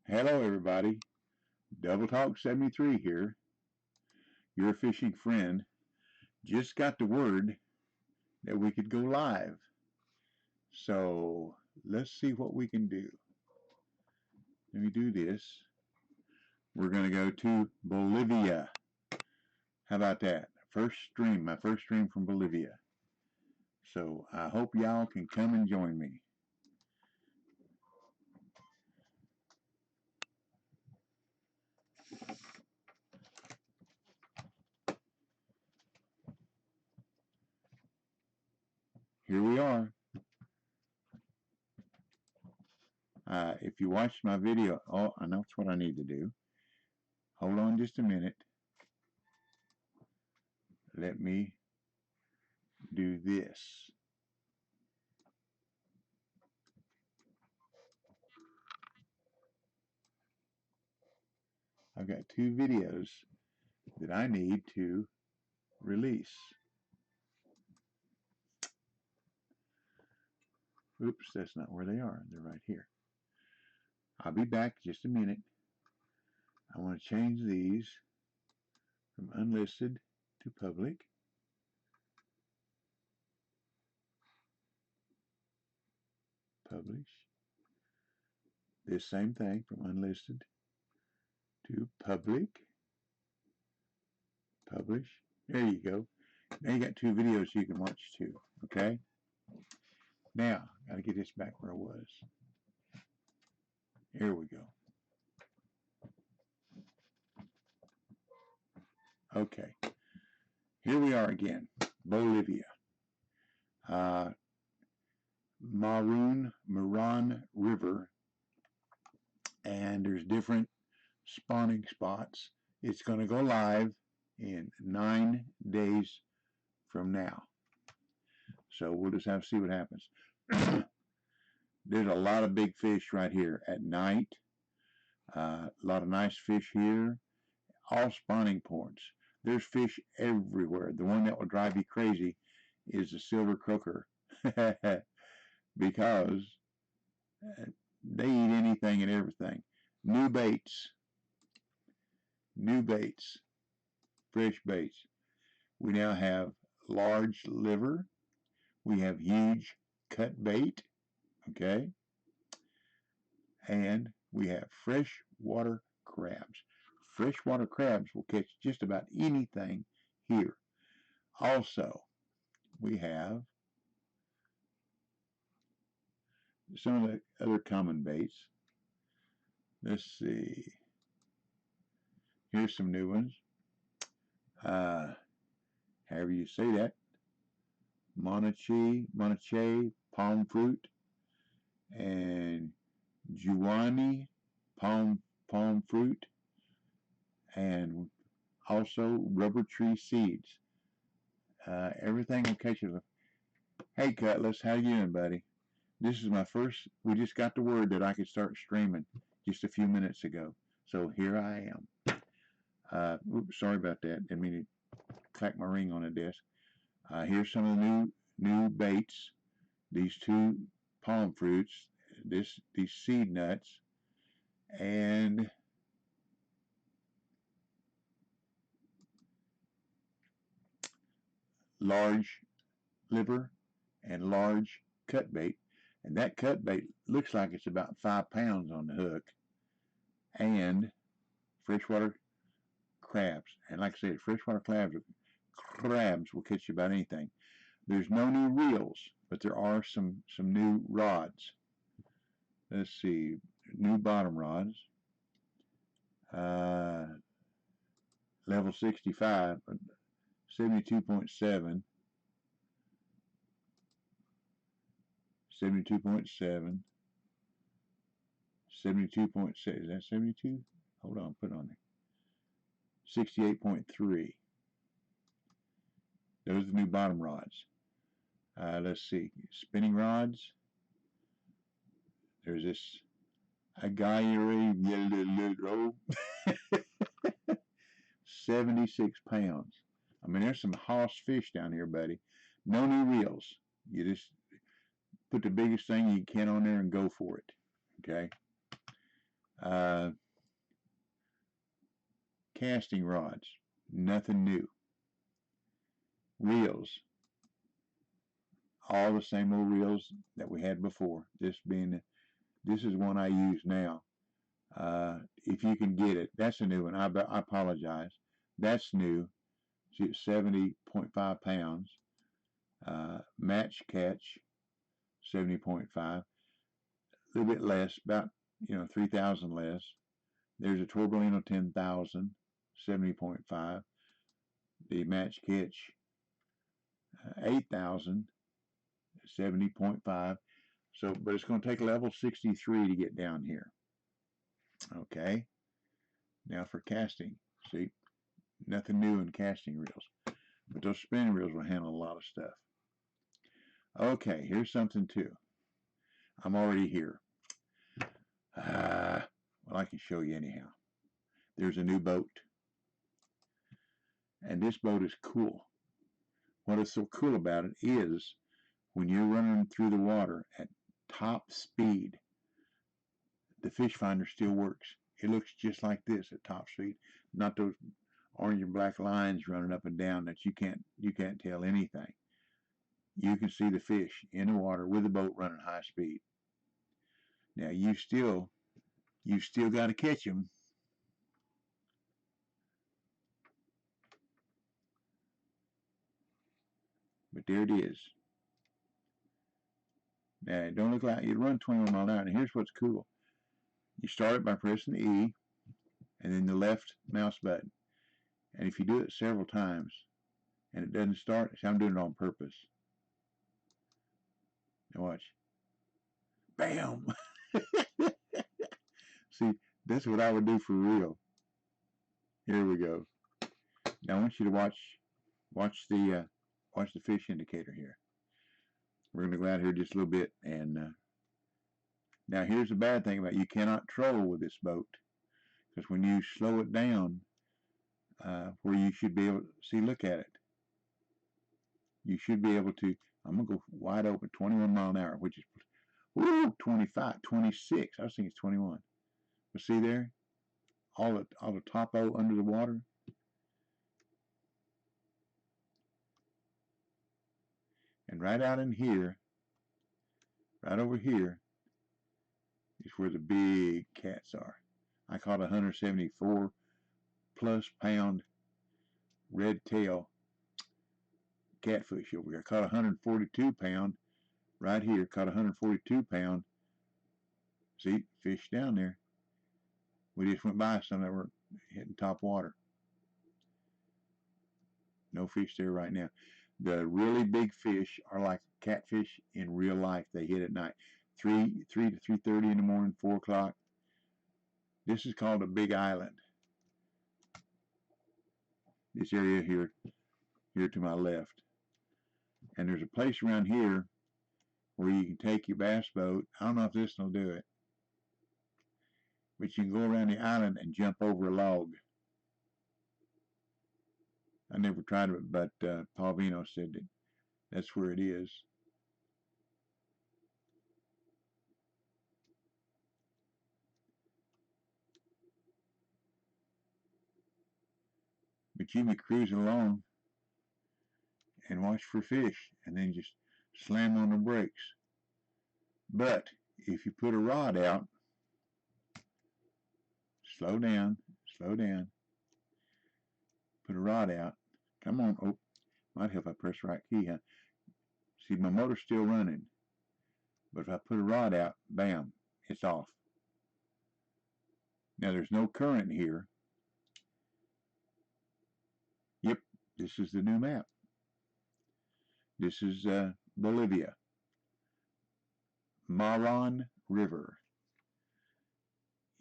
Hello everybody, Double Talk 73 here, your fishing friend. Just got the word that we could go live. So let's see what we can do. Let me do this. We're going to go to Bolivia. How about that? My first stream from Bolivia. So I hope y'all can come and join me. Here we are. If you watched my video, I know that's what I need to do. Hold on just a minute. Let me do this. I've got two videos that I need to release. Oops, that's not where they are. They're right here. I'll be back just a minute. I want to change these from unlisted to public. Publish. This same thing from unlisted to public. Publish. There you go. Now you got two videos you can watch too. Okay? Now, got to get this back where I was. Here we go. Okay. Here we are again. Bolivia. Maran River. And there's different spawning spots. It's going to go live in 9 days from now. So we'll just have to see what happens. There's a lot of big fish right here at night. A lot of nice fish here. All spawning points. There's fish everywhere. The one that will drive you crazy is the silver croaker. Because they eat anything and everything. New baits. Fresh baits. We now have large liver. We have huge cut bait. Okay. And we have freshwater crabs. Freshwater crabs will catch just about anything here. Also, we have some of the other common baits. Let's see. Here's some new ones. However you say that. Monache, palm fruit, and Juwani, palm fruit, and also rubber tree seeds. Everything will catch it. Hey Cutlass, how you doing, buddy? This is my first. We just got the word that I could start streaming just a few minutes ago. So here I am. Oops, sorry about that. Didn't mean to clack my ring on the desk. Here's some of the new baits. These two palm fruits. These seed nuts, and large liver and large cut bait. And that cut bait looks like it's about 5 pounds on the hook. And freshwater crabs. And like I said, freshwater crabs will catch you about anything. There's no new reels, but there are some new rods. Let's see, new bottom rods. Level 65, 72.7. 72.7. 72.6. Is that 72? Hold on, put it on there. 68.3. Those are the new bottom rods. Let's see. Spinning rods. There's this Agayere 76 pounds. I mean, there's some hoss fish down here, buddy. No new reels. You just put the biggest thing you can on there and go for it. Okay. Uh, casting rods, nothing new. Reels, all the same old reels that we had before. This is one I use now. If you can get it, that's a new one. I apologize. That's new. See, it's 70.5 pounds. Match catch, 70.5. A little bit less, about 3,000 less. There's a Torbolino 10,000, 70.5. The match catch 8,000, 70.5. So, but it's going to take level 63 to get down here. Okay. Now for casting. See, nothing new in casting reels. But those spinning reels will handle a lot of stuff. Okay, here's something too. I'm already here. Well, I can show you anyhow. There's a new boat. And this boat is cool. What is so cool about it is when you're running through the water at top speed, the fish finder still works. It looks just like this at top speed. Not those orange and black lines running up and down that you can't tell anything. You can see the fish in the water with the boat running high speed. Now you still got to catch them. But there it is. Now it don't look like you run 21 miles an hour. And here's what's cool. You start it by pressing the E and then the left mouse button. And if you do it several times and it doesn't start, see, I'm doing it on purpose. Now watch. Bam! See, that's what I would do for real. Here we go. Now I want you to watch the fish indicator here. We're going to go out here just a little bit, and now here's the bad thing about it. You cannot troll with this boat, because when you slow it down, where you should be able to see, look at it. You should be able to. I'm going to go wide open, 21 mile an hour, which is 25, 26. I was thinking it's 21. But see there, all the topo under the water. And right out in here, right over here, is where the big cats are. I caught 174 plus pound red tail catfish over here. I caught 142 pound right here. Caught 142 pound. See, fish down there. We just went by some that were hitting top water. No fish there right now. The really big fish are like catfish in real life. They hit at night. 3 to 3:30 in the morning, 4 o'clock. This is called a big island. This area here to my left. And there's a place around here where you can take your bass boat. I don't know if this will do it. But you can go around the island and jump over a log. I never tried it, but Paul Vino said that that's where it is. But you be cruising along and watch for fish and then just slam on the brakes. But if you put a rod out, slow down, put a rod out, come on, oh, might help if I press the right key, huh? See, my motor's still running, but if I put a rod out, bam, it's off. Now there's no current here. Yep, this is the new map. This is Bolivia. Maron River.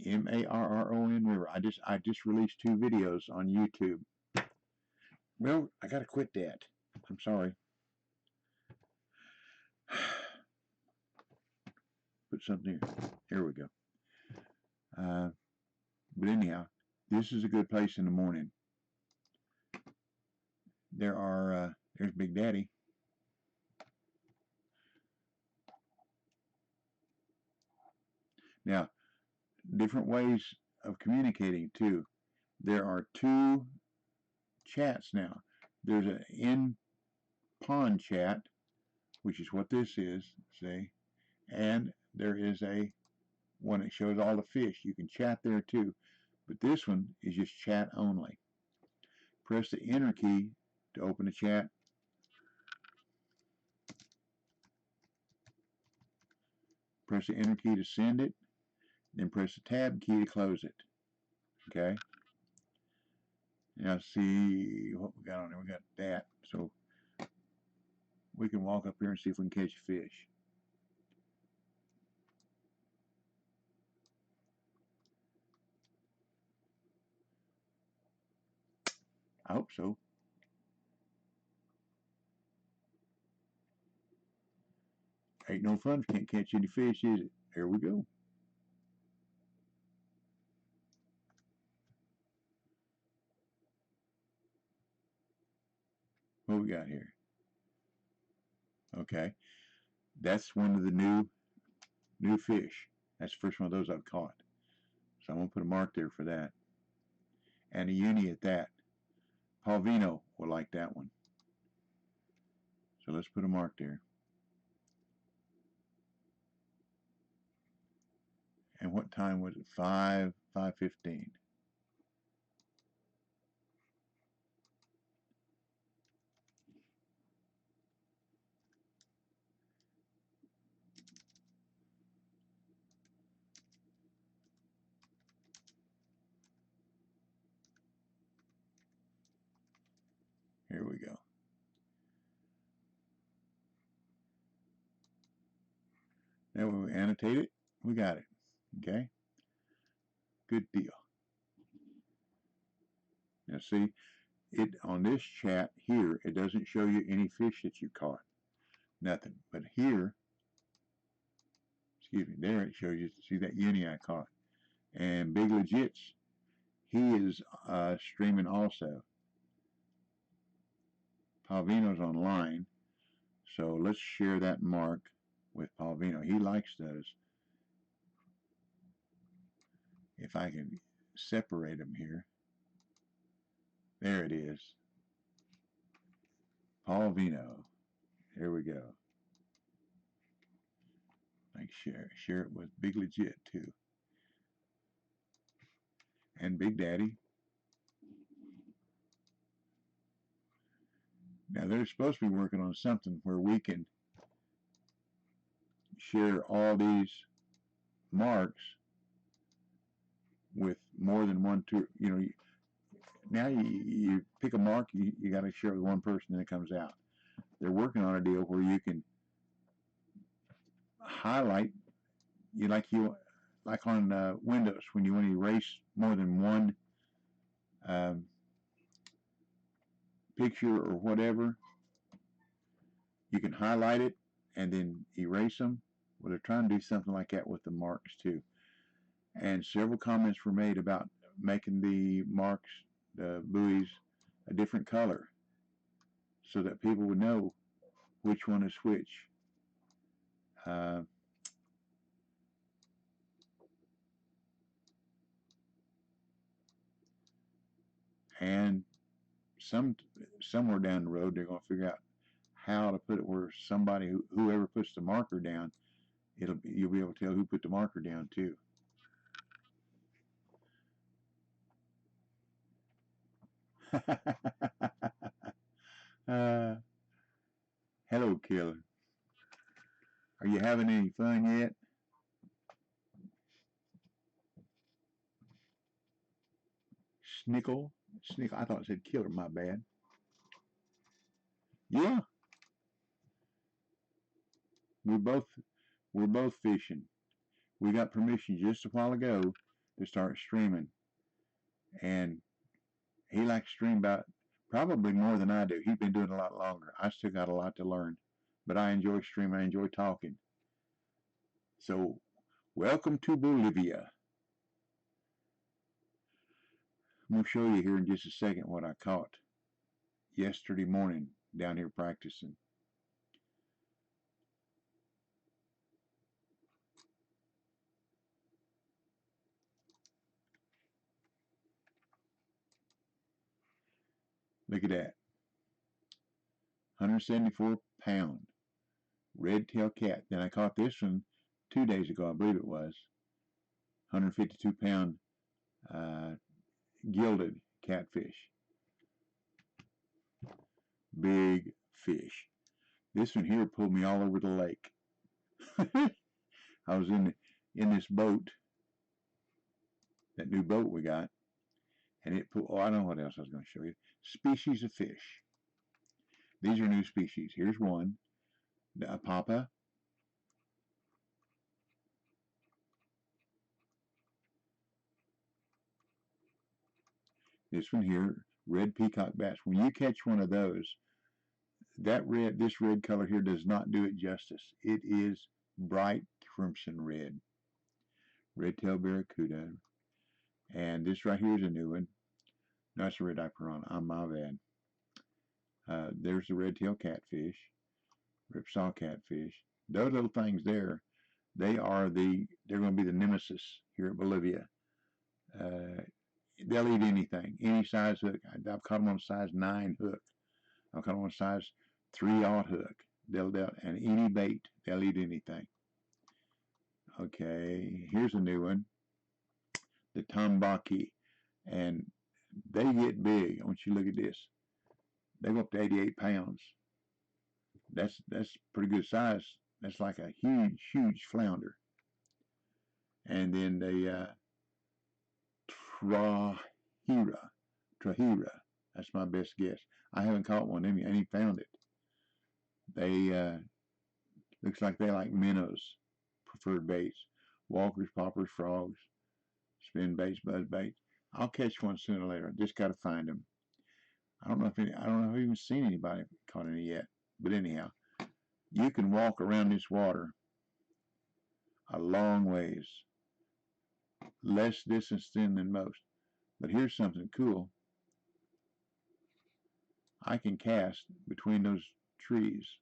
M-A-R-R-O-N River. I just released 2 videos on YouTube. Well, I gotta quit that. I'm sorry. Put something here. Here we go. But anyhow, this is a good place in the morning. There's Big Daddy. Now, different ways of communicating too. There are two chats now. There's an in-pond chat, which is what this is, see, and there is a one that shows all the fish. You can chat there too, but this one is just chat only. Press the enter key to open the chat. Press the enter key to send it, then press the tab key to close it. Okay. Now see what we got on there. We got that. So we can walk up here and see if we can catch a fish. I hope so. Ain't no fun if you can't catch any fish, is it? Here we go. What we got here? Okay. That's one of the new fish. That's the first one of those I've caught. So I'm going to put a mark there for that. And a uni at that. Palvino will like that one. So let's put a mark there. And what time was it? 5:15. Here we go. Now when we annotate it, we got it. Okay? Good deal. Now see, it on this chat here, it doesn't show you any fish that you caught. Nothing. But here, excuse me, there it shows you, see that uni I caught. And Big Legits, he is streaming also. Palvino's online, so let's share that mark with Palvino. He likes those. If I can separate them here. There it is. Palvino. Here we go. Like share it with Big Legit too. And Big Daddy. Now they're supposed to be working on something where we can share all these marks with more than one, two, now you pick a mark, you got to share it with one person and it comes out. They're working on a deal where you can highlight, like on Windows, when you want to erase more than one picture or whatever, you can highlight it and then erase them. Well, they're trying to do something like that with the marks too. And several comments were made about making the marks, the buoys, a different color so that people would know which one is which. And somewhere down the road, they're going to figure out how to put it where somebody, whoever puts the marker down, you'll be able to tell who put the marker down too. Hello, killer. Are you having any fun yet? Snickle? I thought it said killer, my bad. Yeah, we're both fishing. We got permission just a while ago to start streaming. And he likes to stream about probably more than I do. He's been doing a lot longer. I still got a lot to learn. But I enjoy streaming. I enjoy talking. So, welcome to Bolivia. I'm going to show you here in just a second what I caught yesterday morning down here practicing. Look at that. 174-pound red-tailed cat. Then I caught this one 2 days ago, I believe it was. 152-pound gilded catfish. Big fish. This one here pulled me all over the lake. I was in this boat, that new boat we got, and it pulled, I don't know what else I was going to show you. Species of fish. These are new species. Here's one, a papa. This one here, red peacock bass. When you catch one of those, this red color here does not do it justice. It is bright crimson red. Red-tailed barracuda. And this right here is a new one. No, it's a red-eye piranha. My bad. There's the red-tailed catfish. Ripsaw catfish. Those little things there, they're going to be the nemesis here at Bolivia. They'll eat anything, any size hook. I've caught them on a size 9 hook. I've caught them on a size 3/0 hook. And any bait, they'll eat anything. Okay, here's a new one, the tambaki, and they get big. I want you to look at this. They go up to 88 pounds. That's pretty good size. That's like a huge flounder. And then the trahira. That's my best guess. I haven't caught one of them. I ain't found it. They looks like they like minnows, preferred baits. Walkers, poppers, frogs, spin baits, buzz baits. I'll catch one sooner or later. I just got to find them. I don't know if I've even seen anybody caught any yet. But anyhow, you can walk around this water a long ways, less distance than most. But here's something cool. I can cast between those trees.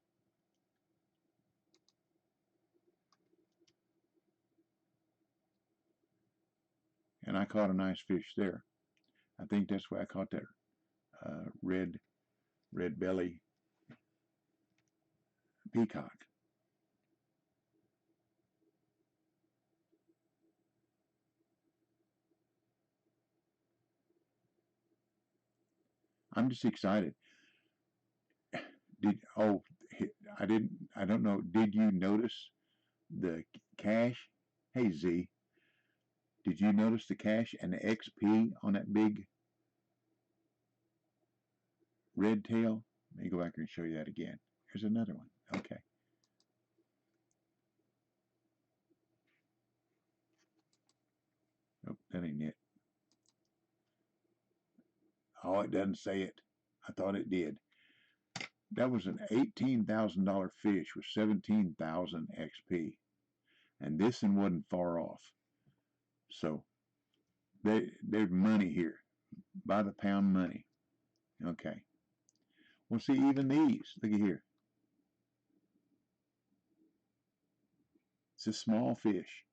And I caught a nice fish there. I think that's why I caught that red belly peacock. I'm just excited. I don't know. Did you notice the cash? Hey Z, did you notice the cash and the XP on that big red tail? Let me go back here and show you that again. Here's another one. Okay. Nope, that ain't it. Oh, it doesn't say it. I thought it did. That was an $18,000 fish with 17,000 XP. And this one wasn't far off. So there's money here. By the pound money. Okay. Well, see, even these. Look at here. It's a small fish.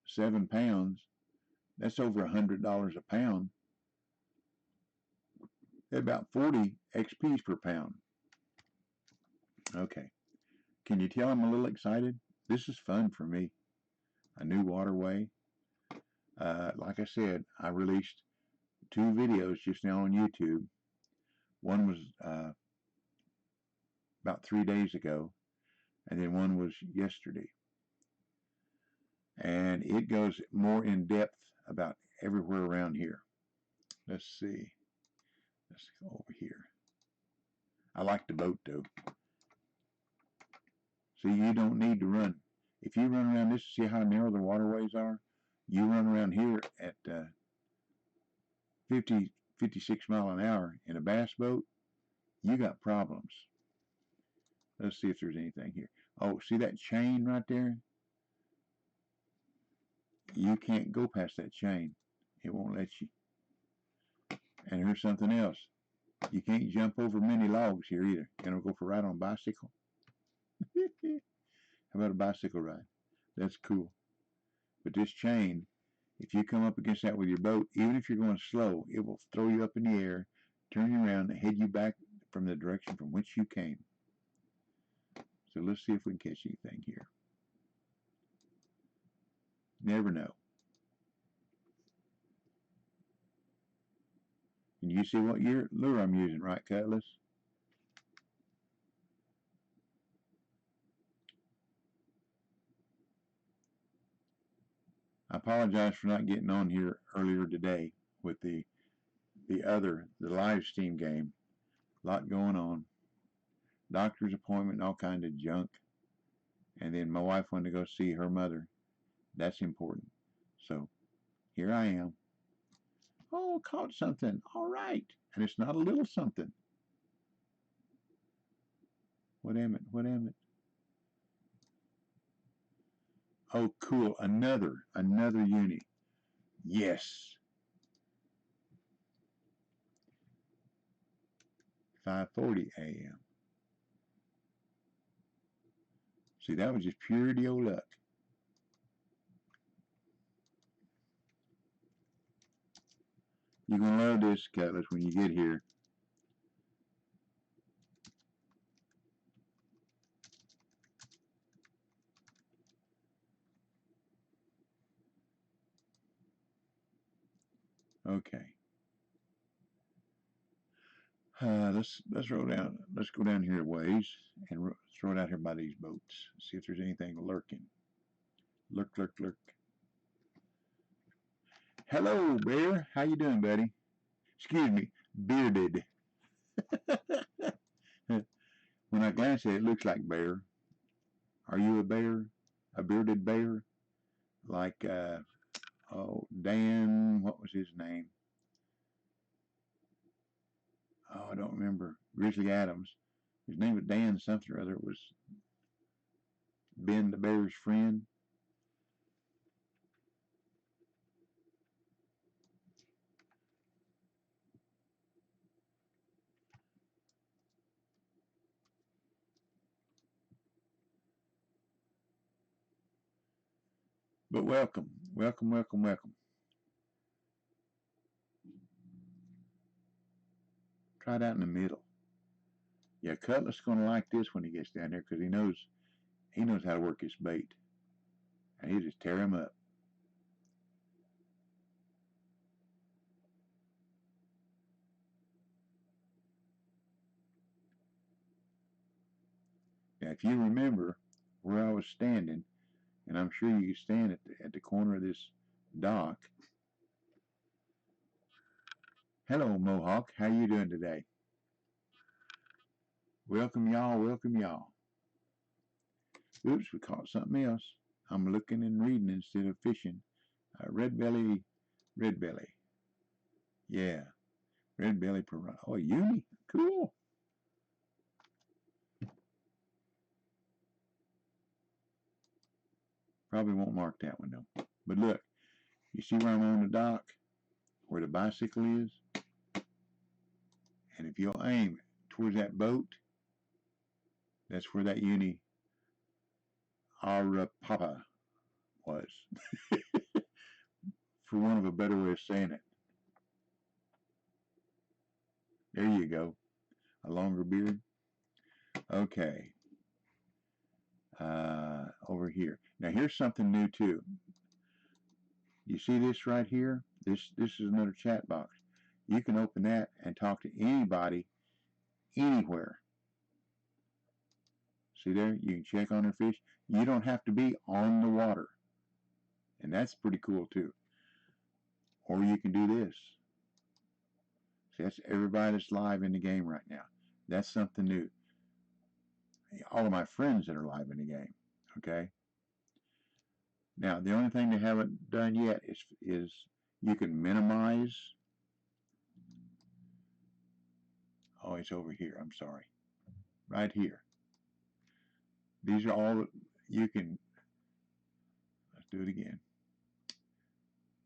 7 pounds. That's over $100 a pound. They're about 40 XPs per pound. Okay. Can you tell I'm a little excited? This is fun for me. A new waterway. Like I said, I released 2 videos just now on YouTube. One was about 3 days ago, and then one was yesterday. And it goes more in depth about everywhere around here. Let's see. Let's go over here. I like the boat though. See, you don't need to run. If you run around this, see how narrow the waterways are? You run around here at 50, 56 mile an hour in a bass boat, you got problems. Let's see if there's anything here. Oh, see that chain right there? You can't go past that chain. It won't let you. And here's something else. You can't jump over many logs here either. Gonna go for a ride on a bicycle? How about a bicycle ride? That's cool. But this chain, if you come up against that with your boat, even if you're going slow, it will throw you up in the air, turn you around and head you back from the direction from which you came. So let's see if we can catch anything here. Never know. Can you see what lure I'm using, right, Cutlass? I apologize for not getting on here earlier today with the live Steam game. A lot going on. Doctor's appointment and all kind of junk. And then my wife wanted to go see her mother. That's important. So here I am. Oh, caught something. All right. And it's not a little something. What am it? What am it? Oh, cool. Another uni. Yes. 5:40 a.m. See, that was just pure old luck. You're going to love this, Cutlass, when you get here. Okay. Let's roll down. Let's go down here a ways and throw it out here by these boats. See if there's anything lurking. Lurk, lurk, lurk. Hello, Bear. How you doing, buddy? Excuse me, bearded. When I glance at it, it looks like bear. Are you a bear? A bearded bear? Like, Dan, what was his name? Oh, I don't remember. Grizzly Adams. His name was Dan something or other. It was Ben the bear's friend. But welcome, welcome, welcome, welcome. Try it out in the middle. Yeah, Cutlass gonna like this when he gets down there because he knows how to work his bait, and he'll just tear him up. Now, if you remember where I was standing, and I'm sure you stand at the corner of this dock. Hello, Mohawk. How you doing today? Welcome, y'all. Welcome, y'all. Oops, we caught something else. I'm looking and reading instead of fishing. Red belly. Yeah, red belly piranha. Oh, uni. Cool. Probably won't mark that one though. But look, you see where I'm on the dock, where the bicycle is? And if you'll aim towards that boat, that's where that uni Arapapa was. For want of a better way of saying it. There you go. A longer beard. Okay. Over here. Now here's something new too. You see this right here? This is another chat box. You can open that and talk to anybody, anywhere. See there? You can check on their fish. You don't have to be on the water. And that's pretty cool too. Or you can do this. See, that's everybody that's live in the game right now. That's something new. All of my friends that are live in the game. Okay? Now, the only thing they haven't done yet is you can minimize. Oh, it's over here. I'm sorry. Right here. These are all you can. Let's do it again.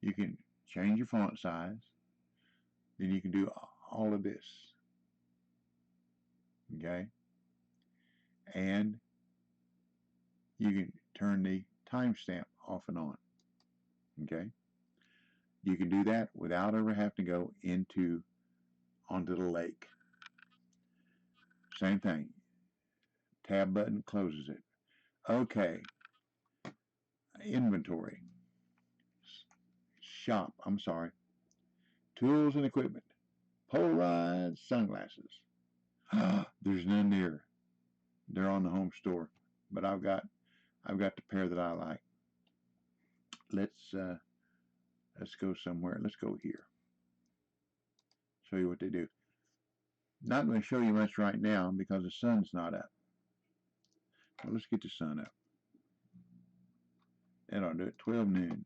You can change your font size. Then you can do all of this. Okay? And you can turn the timestamp off and on. Okay? You can do that without ever having to go into onto the lake. Same thing. Tab button closes it. Okay. Inventory. Shop. I'm sorry. Tools and equipment. Polarized sunglasses. There's none there. They're on the home store, but I've got the pair that I like. Let's go somewhere. Let's go here. Show you what they do. Not going to show you much right now because the sun's not up. Well, let's get the sun up. That'll do it. 12 noon.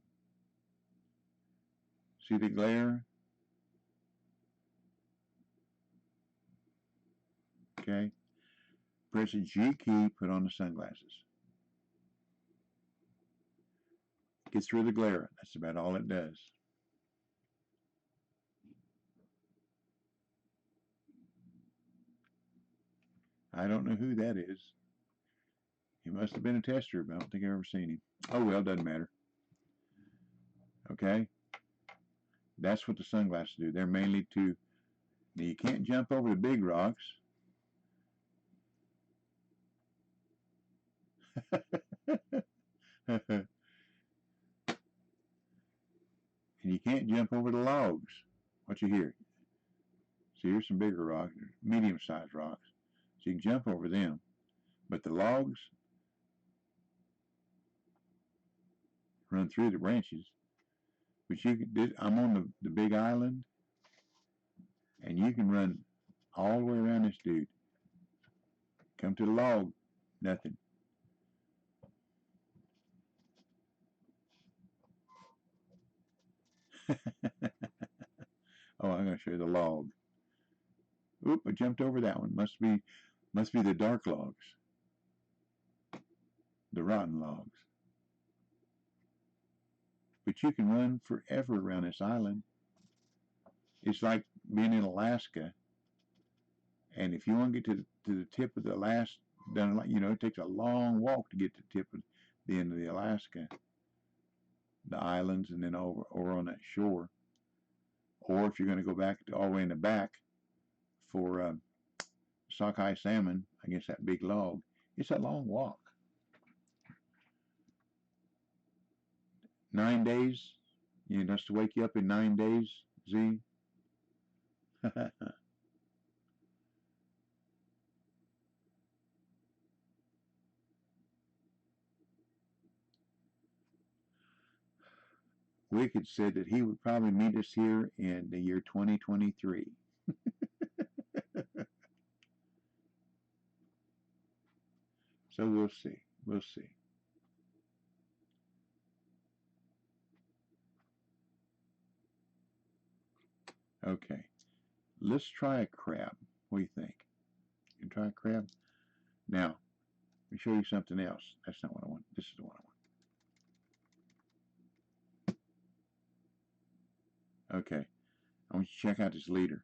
See the glare? Okay. Press the G key, put on the sunglasses. Gets rid of the glare. That's about all it does. I don't know who that is. He must have been a tester, but I don't think I've ever seen him. Oh well, doesn't matter. Okay? That's what the sunglasses do. They're mainly to, now you can't jump over the big rocks. And you can't jump over the logs. What you hear? See, here's some bigger rocks, medium-sized rocks. So you can jump over them. But the logs run through the branches. But you can, I'm on the big island, and you can run all the way around this dude. Come to the log, nothing. Oh, I'm going to show you the log. Oop, I jumped over that one. Must be the dark logs. The rotten logs. But you can run forever around this island. It's like being in Alaska. And if you want to get to the tip of the last, it takes a long walk to get to the tip of the end of the Alaska, the islands, and then over on that shore. Or if you're going to go back all the way in the back for sockeye salmon against that big log, it's a long walk. 9 days, just to wake you up in 9 days, Z. Wicked said that he would probably meet us here in the year 2023. So we'll see. We'll see. Okay. Let's try a crab. What do you think? You can try a crab? Now, let me show you something else. That's not what I want. This is the one I want. Okay. I want you to check out this leader.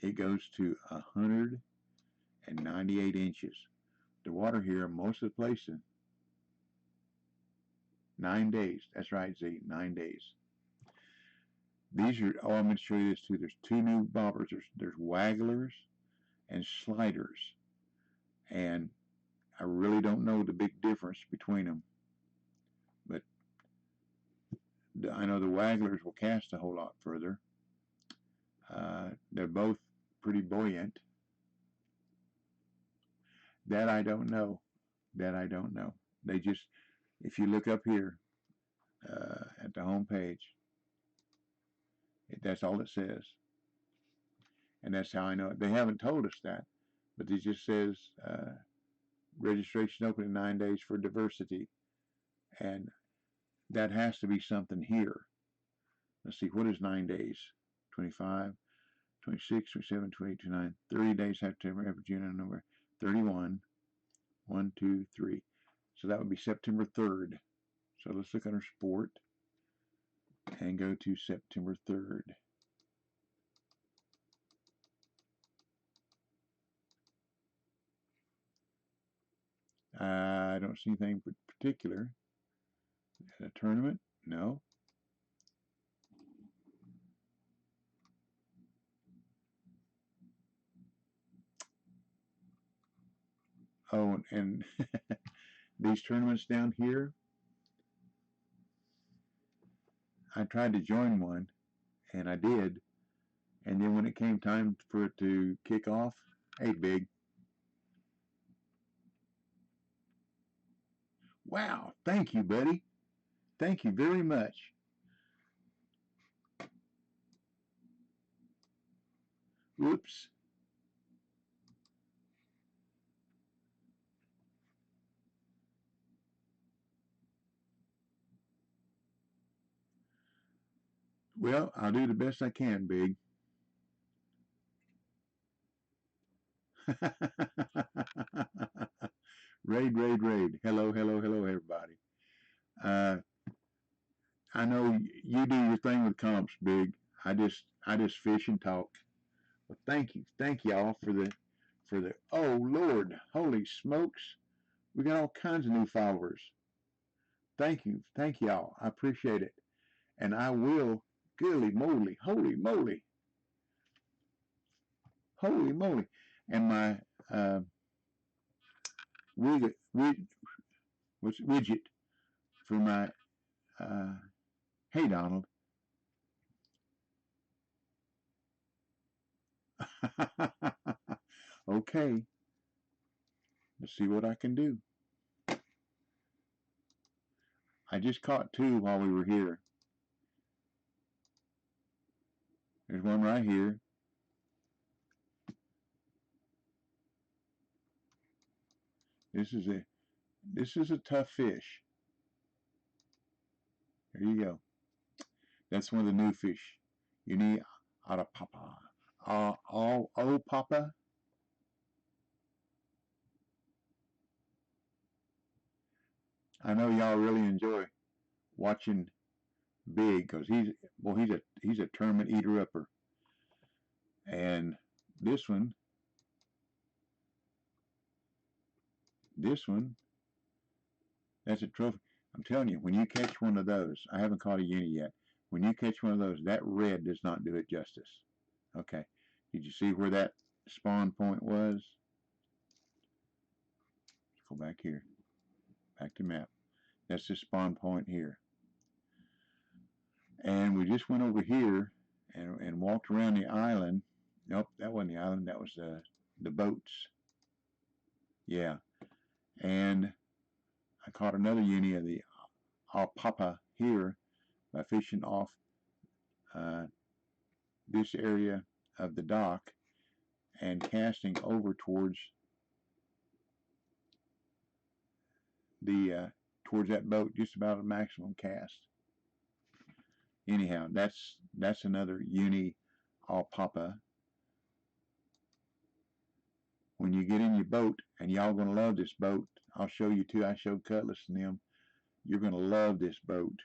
It goes to 198 inches. The water here, most of the places, 9 days. That's right, Z, 9 days. These are, I'm going to show you this too. There's two new bobbers. There's wagglers and sliders. And I really don't know the big difference between them. But I know the wagglers will cast a whole lot further. They're both pretty buoyant. That I don't know. They just, if you look up here at the home page, that's all it says. And that's how I know it. They haven't told us that, but it just says registration open in 9 days for diversity. And that has to be something here. Let's see, what is 9 days? 25, 26, 27, 28, 29, 30 days, September, April, June, and November, 31, 1, 2, 3. So that would be September 3rd. So let's look under sport and go to September 3rd. I don't see anything particular. A tournament? No. Oh, and these tournaments down here, I tried to join one, and I did. And then when it came time for it to kick off, hey, Big, wow, thank you, buddy. Thank you very much. Oops. Well, I'll do the best I can, Big. Raid, raid, raid. Hello, hello, hello, everybody. Uh, I know you do your thing with comps, Big. I just fish and talk. Well, thank y'all for the. Oh Lord, holy smokes! We got all kinds of new followers. Thank y'all. I appreciate it, and I will. Goodly moly, holy moly, holy moly, and my uh, widget, widget for my. Uh, hey Donald. Okay, let's see what I can do. I just caught two while we were here. There's one right here. This is a tough fish. There you go. That's one of the new fish. You need out of papa. All papa. I know y'all really enjoy watching Big because he's a tournament eater upper. And this one, this one, that's a trophy. I'm telling you, when you catch one of those, I haven't caught a uni yet. When you catch one of those, that red does not do it justice. Okay. Did you see where that spawn point was? Go back here. Back to map. That's the spawn point here. And we just went over here and walked around the island. Nope, that wasn't the island. That was the boats. Yeah. And I caught another uni of the alpapa here by fishing off uh, this area of the dock and casting over towards the towards that boat, just about a maximum cast. Anyhow, that's another uni alpapa. When you get in your boat, and y'all gonna love this boat, I'll show you too. I showed Cutlass and them. You're gonna love this boat.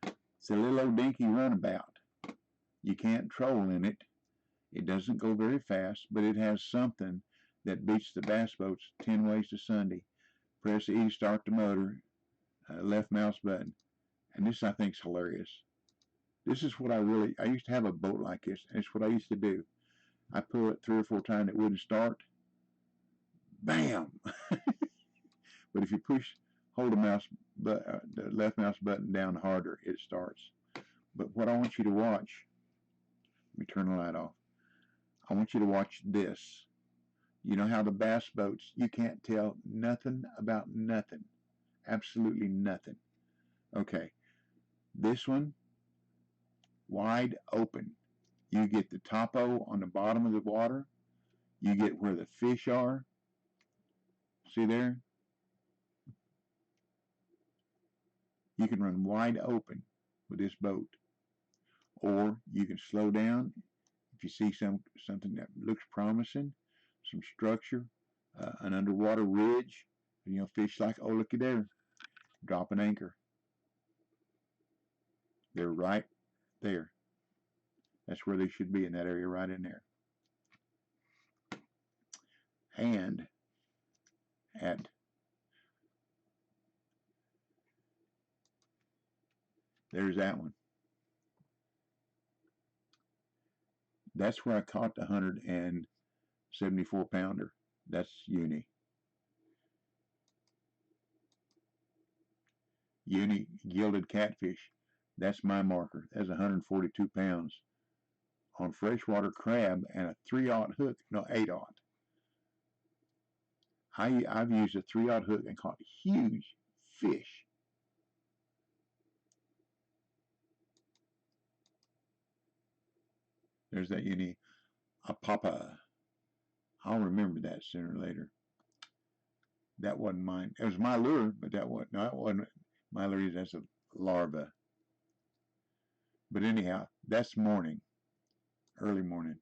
It's a little old dinky runabout. You can't troll in it. It doesn't go very fast, but it has something that beats the bass boats 10 ways to Sunday. Press E, start the motor, left mouse button. And this I think is hilarious. This is what I used to have a boat like this, and it's what I used to do. I pull it 3 or 4 times, it wouldn't start. Bam! But if you hold the left mouse button down harder, it starts. But what I want you to watch, let me turn the light off. I want you to watch this. You know how the bass boats, you can't tell nothing about nothing. Absolutely nothing. Okay. This one, wide open. You get the topo on the bottom of the water. You get where the fish are. See there? You can run wide open with this boat. Or you can slow down if you see something that looks promising, some structure, an underwater ridge, fish like, oh, looky there, drop an anchor. They're right there. That's where they should be, in that area right in there. And there's that one. That's where I caught the 100 74 pounder. That's uni. Uni gilded catfish. That's my marker. That's 142 pounds on freshwater crab and a 3/0 hook. No, 8/0. I've used a 3/0 hook and caught huge fish. There's that uni, a papa. I'll remember that sooner or later. That wasn't mine. It was my lure, but that wasn't my lure. That's a larva. But anyhow, that's morning, early morning.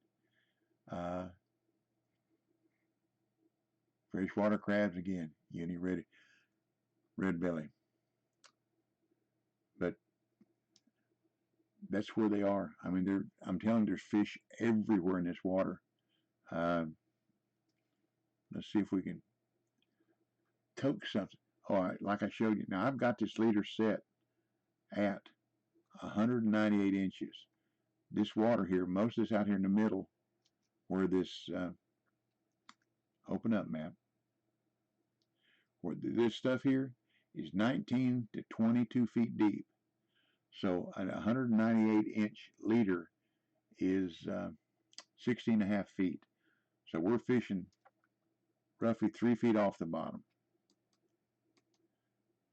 Freshwater crabs again. Uni red belly. But that's where they are. I mean, I'm telling you, there's fish everywhere in this water. Let's see if we can coax something. All right, like I showed you. Now I've got this leader set at 198 inches. This water here, most of this out here in the middle, where this open up map, where this stuff here is 19 to 22 feet deep. So a 198 inch leader is 16 and a half feet. So we're fishing roughly 3 feet off the bottom.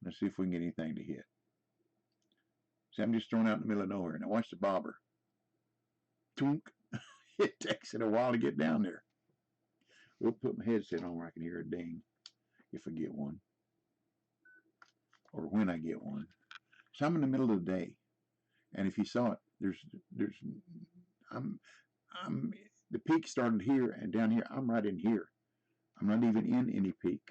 Let's see if we can get anything to hit. See, I'm just thrown out in the middle of nowhere. Now watch the bobber. Toonk. It takes it a while to get down there. We'll put my headset on where I can hear a ding if I get one. Or when I get one. So I'm in the middle of the day. And if you saw it, the peak started here and down here. I'm right in here. I'm not even in any peak.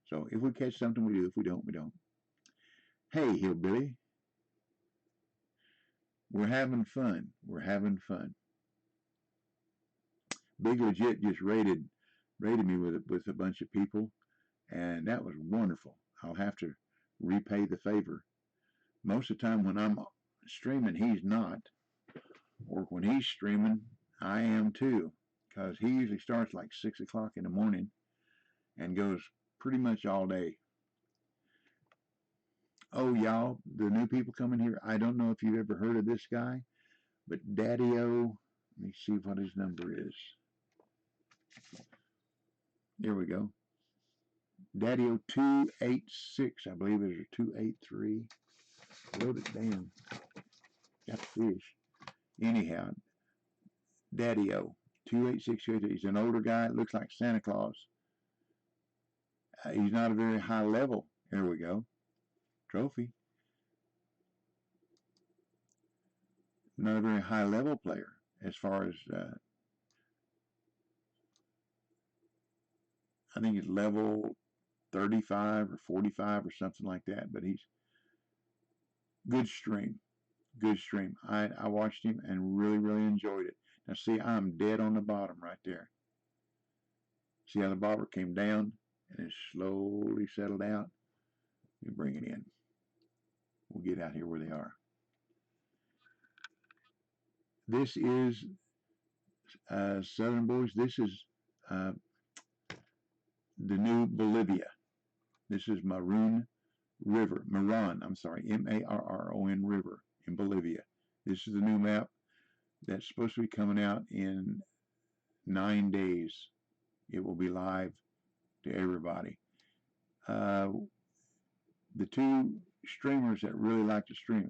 So if we catch something, we do. If we don't, we don't. Hey, hillbilly. We're having fun. We're having fun. Big Legit just rated me with a bunch of people, and that was wonderful. I'll have to repay the favor. Most of the time when I'm streaming, he's not. Or when he's streaming, I am too. Because he usually starts like 6 o'clock in the morning and goes pretty much all day. Oh, y'all, the new people coming here, I don't know if you've ever heard of this guy, but Daddy-O, let me see what his number is. There we go. Daddy-O 286, I believe it is, or 283. Wrote it down. Got the fish. Anyhow, Daddy-O 286. He's an older guy. Looks like Santa Claus. He's not a very high level. Here we go. Trophy. Not a very high level player as far as I think he's level 35 or 45 or something like that. But he's good stream. Good stream. I watched him and really, really enjoyed it. Now see, I'm dead on the bottom right there. See how the bobber came down and it slowly settled out? We bring it in. We'll get out here where they are. This is Southern Boys. This is the new Bolivia. This is Marron River. Marron River in Bolivia. This is the new map that's supposed to be coming out in 9 days. It will be live to everybody. The two streamers that really like to stream,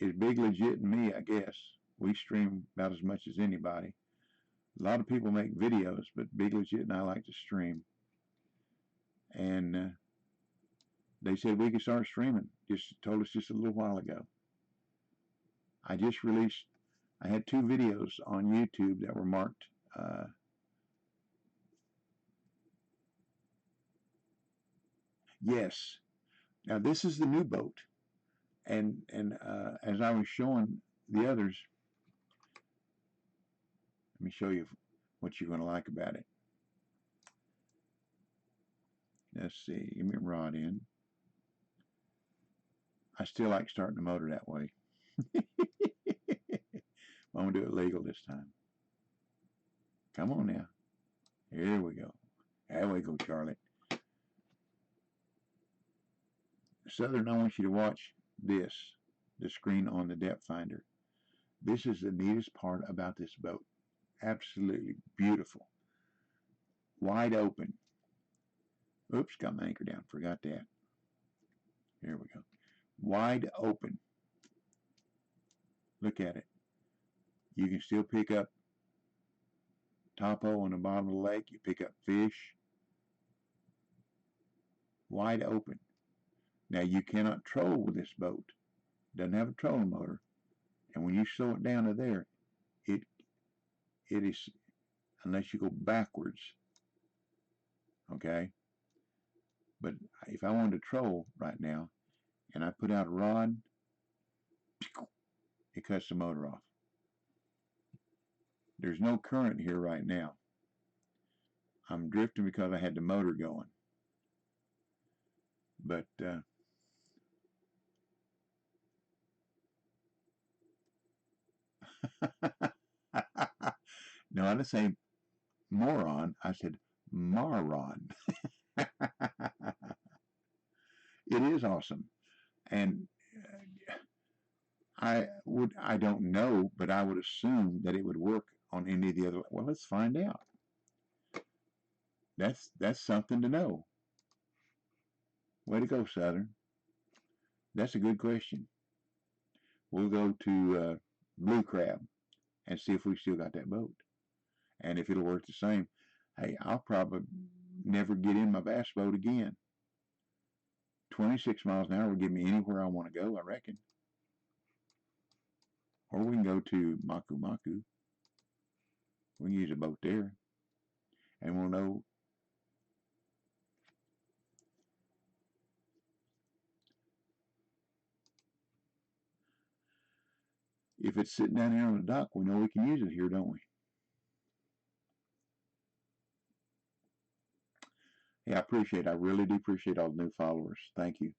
is Big Legit and me, I guess. We stream about as much as anybody. A lot of people make videos, but Big Legit and I like to stream. And they said we could start streaming. Just told us just a little while ago. I had 2 videos on YouTube that were marked yes. Now this is the new boat. And as I was showing the others, let me show you what you're going to like about it. Let's see. Give me a rod in. I still like starting the motor that way. I'm going to do it legal this time. Come on now. Here we go. There we go, Charlotte. Southern, I want you to watch this, the screen on the depth finder. This is the neatest part about this boat. Absolutely beautiful. Wide open. Oops, got my anchor down. Forgot that. Here we go. Wide open. Look at it. You can still pick up topo on the bottom of the lake. You pick up fish. Wide open. Now you cannot troll with this boat. Doesn't have a trolling motor. And when you slow it down to there, it is, unless you go backwards, okay? But if I wanted to troll right now, and I put out a rod, it cuts the motor off. There's no current here right now. I'm drifting because I had the motor going. But no, I didn't say moron. I said maron. It is awesome. And I don't know, but I would assume that it would work on any of the other. Well, let's find out. That's something to know. Way to go, Southern. That's a good question. We'll go to Blue Crab and see if we still got that boat. And if it'll work the same. Hey, I'll probably never get in my bass boat again. 26 miles an hour will get me anywhere I want to go, I reckon. Or we can go to Maku Maku. We can use a boat there. And we'll know. If it's sitting down here on the dock, we know we can use it here, don't we? Yeah, I appreciate it. I really do appreciate all the new followers. Thank you.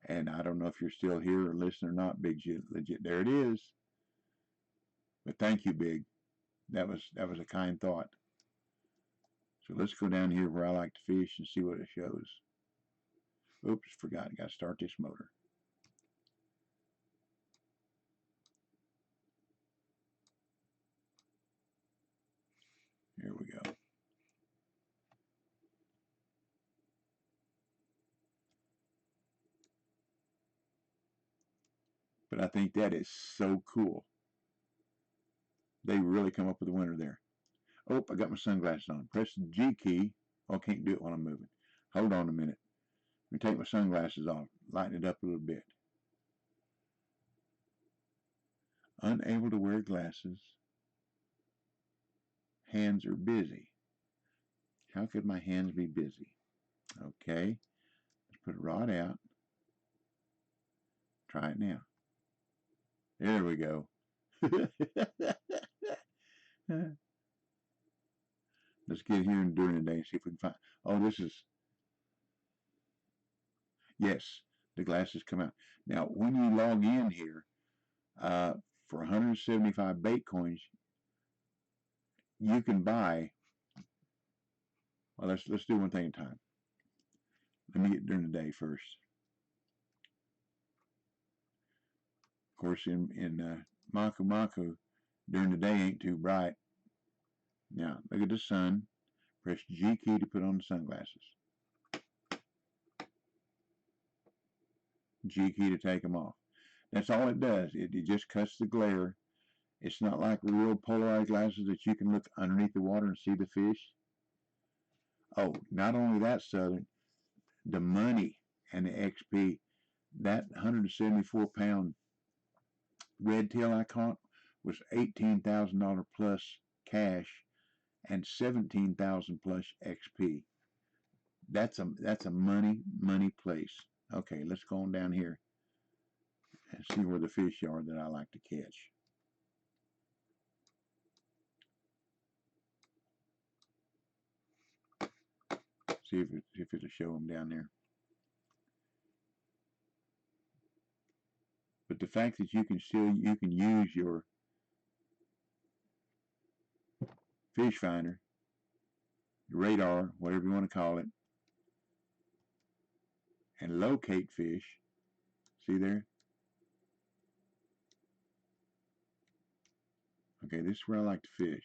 And I don't know if you're still here or listening or not, Big Legit. There it is. But thank you, Big. That was a kind thought. So let's go down here where I like to fish and see what it shows. Oops, forgot. I got to start this motor. Here we go. But I think that is so cool. They really come up with a winner there. Oh, I got my sunglasses on. Press the G key. Oh, I can't do it while I'm moving. Hold on a minute. Let me take my sunglasses off. Lighten it up a little bit. Unable to wear glasses. Hands are busy. How could my hands be busy? Okay. Let's put a rod out. Try it now. There we go. Let's get here and during the day and see if we can find. Oh, this is. Yes, the glasses come out. Now, when you log in here, for 175 bait coins, you can buy. Well, let's do one thing at a time. Let me get during the day first. Of course, in Maku Maku, during the day ain't too bright. Now, look at the sun. Press G key to put on the sunglasses. G key to take them off. That's all it does. It just cuts the glare. It's not like real polarized glasses that you can look underneath the water and see the fish. Oh, not only that, Southern, the money and the XP, that 174-pound red tail I caught was $18,000 plus cash and $17,000 plus XP. That's a money place. Okay, let's go on down here and see where the fish are that I like to catch. See if it'll show them down there. But the fact that you can use your fish finder, radar, whatever you want to call it, and locate fish. See there? Okay, this is where I like to fish.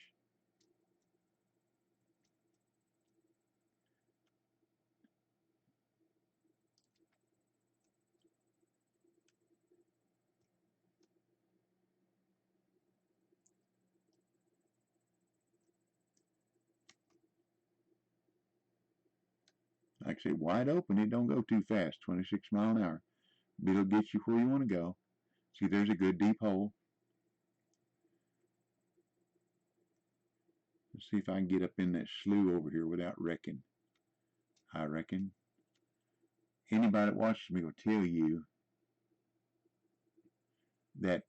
Like I say, wide open, it don't go too fast, 26 miles an hour. But it'll get you where you want to go. See, there's a good deep hole. Let's see if I can get up in that slough over here without wrecking. I reckon anybody that watches me will tell you that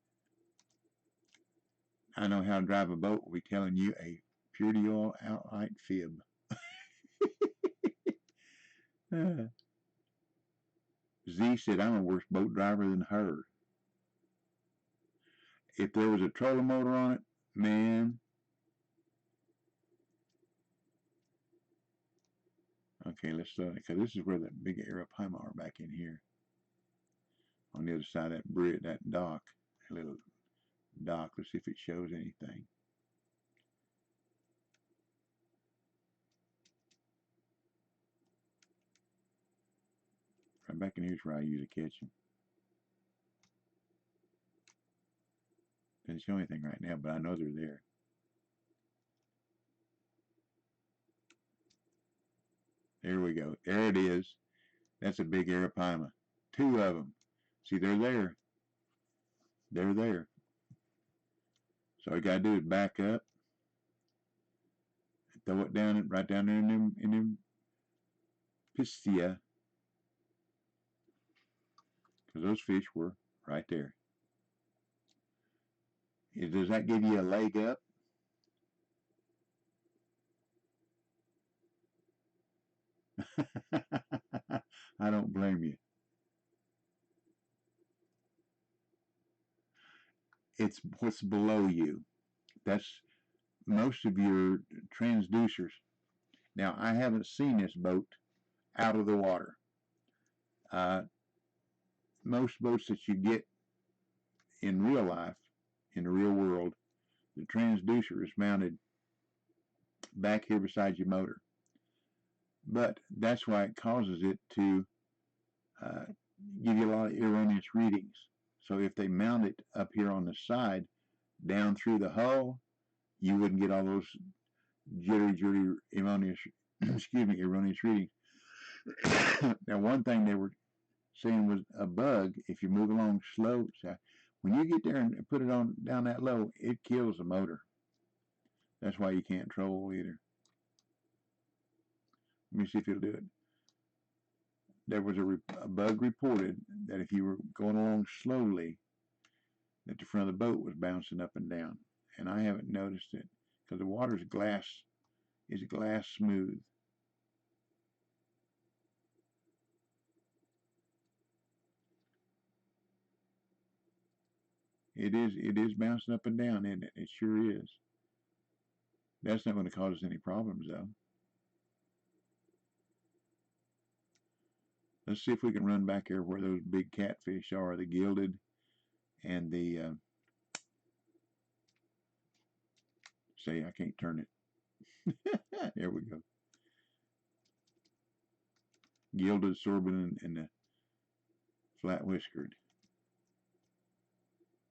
I know how to drive a boat will be telling you a purity oil outright fib. Z said I'm a worse boat driver than her. If there was a trolling motor on it, man. Okay, let's because this is where that big arapaima are back in here. On the other side of that bridge, that dock, that little dock. Let's see if it shows anything. Right back in here's where I usually catch them. Doesn't show anything right now, but I know they're there. There we go. There it is. That's a big arapaima. Two of them. See, they're there. They're there. So all you gotta do is back up, throw it down, right down there in them pistia, because those fish were right there. Does that give you a leg up? I don't blame you. It's what's below you. That's most of your transducers. Now, I haven't seen this boat out of the water. Most boats that you get in real life, in the real world, the transducer is mounted back here beside your motor. But that's why it causes it to uh, give you a lot of erroneous readings. So if they mount it up here on the side, down through the hull, you wouldn't get all those jittery, erroneous, erroneous readings. Now, one thing they were saying was a bug. If you move along slow, when you get there and put it on down that low, it kills the motor. That's why you can't troll either. Let me see if it'll do it. There was a bug reported that if you were going along slowly, that the front of the boat was bouncing up and down. And I haven't noticed it because the water's glass is glass smooth. It is bouncing up and down, isn't it? It sure is. That's not going to cause us any problems, though. Let's see if we can run back here where those big catfish are, the gilded and the, say, I can't turn it. There we go. Gilded, sorbent, and the flat whiskered.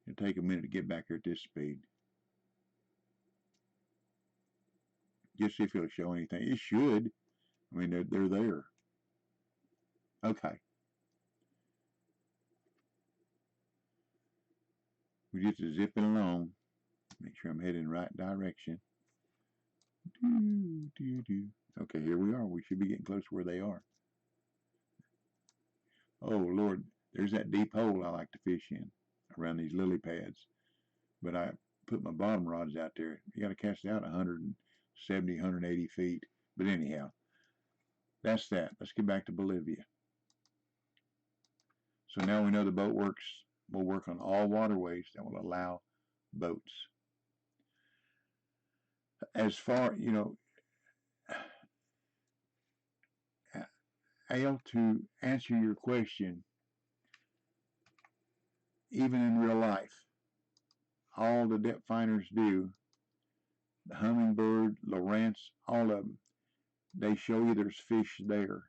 It'll take a minute to get back here at this speed. Just see if it'll show anything. It should. I mean, they're there. Okay. We just zipping along. Make sure I'm heading in the right direction. Okay, here we are. We should be getting close to where they are. Oh, Lord. There's that deep hole I like to fish in around these lily pads. But I put my bottom rods out there. You got to cast it out 170, 180 feet. But anyhow, that's that. Let's get back to Bolivia. So now we know the boat will work on all waterways that will allow boats. As far, Al, to answer your question, even in real life, all the depth finders do, the Humminbird, Lowrance, all of them, they show you there's fish there.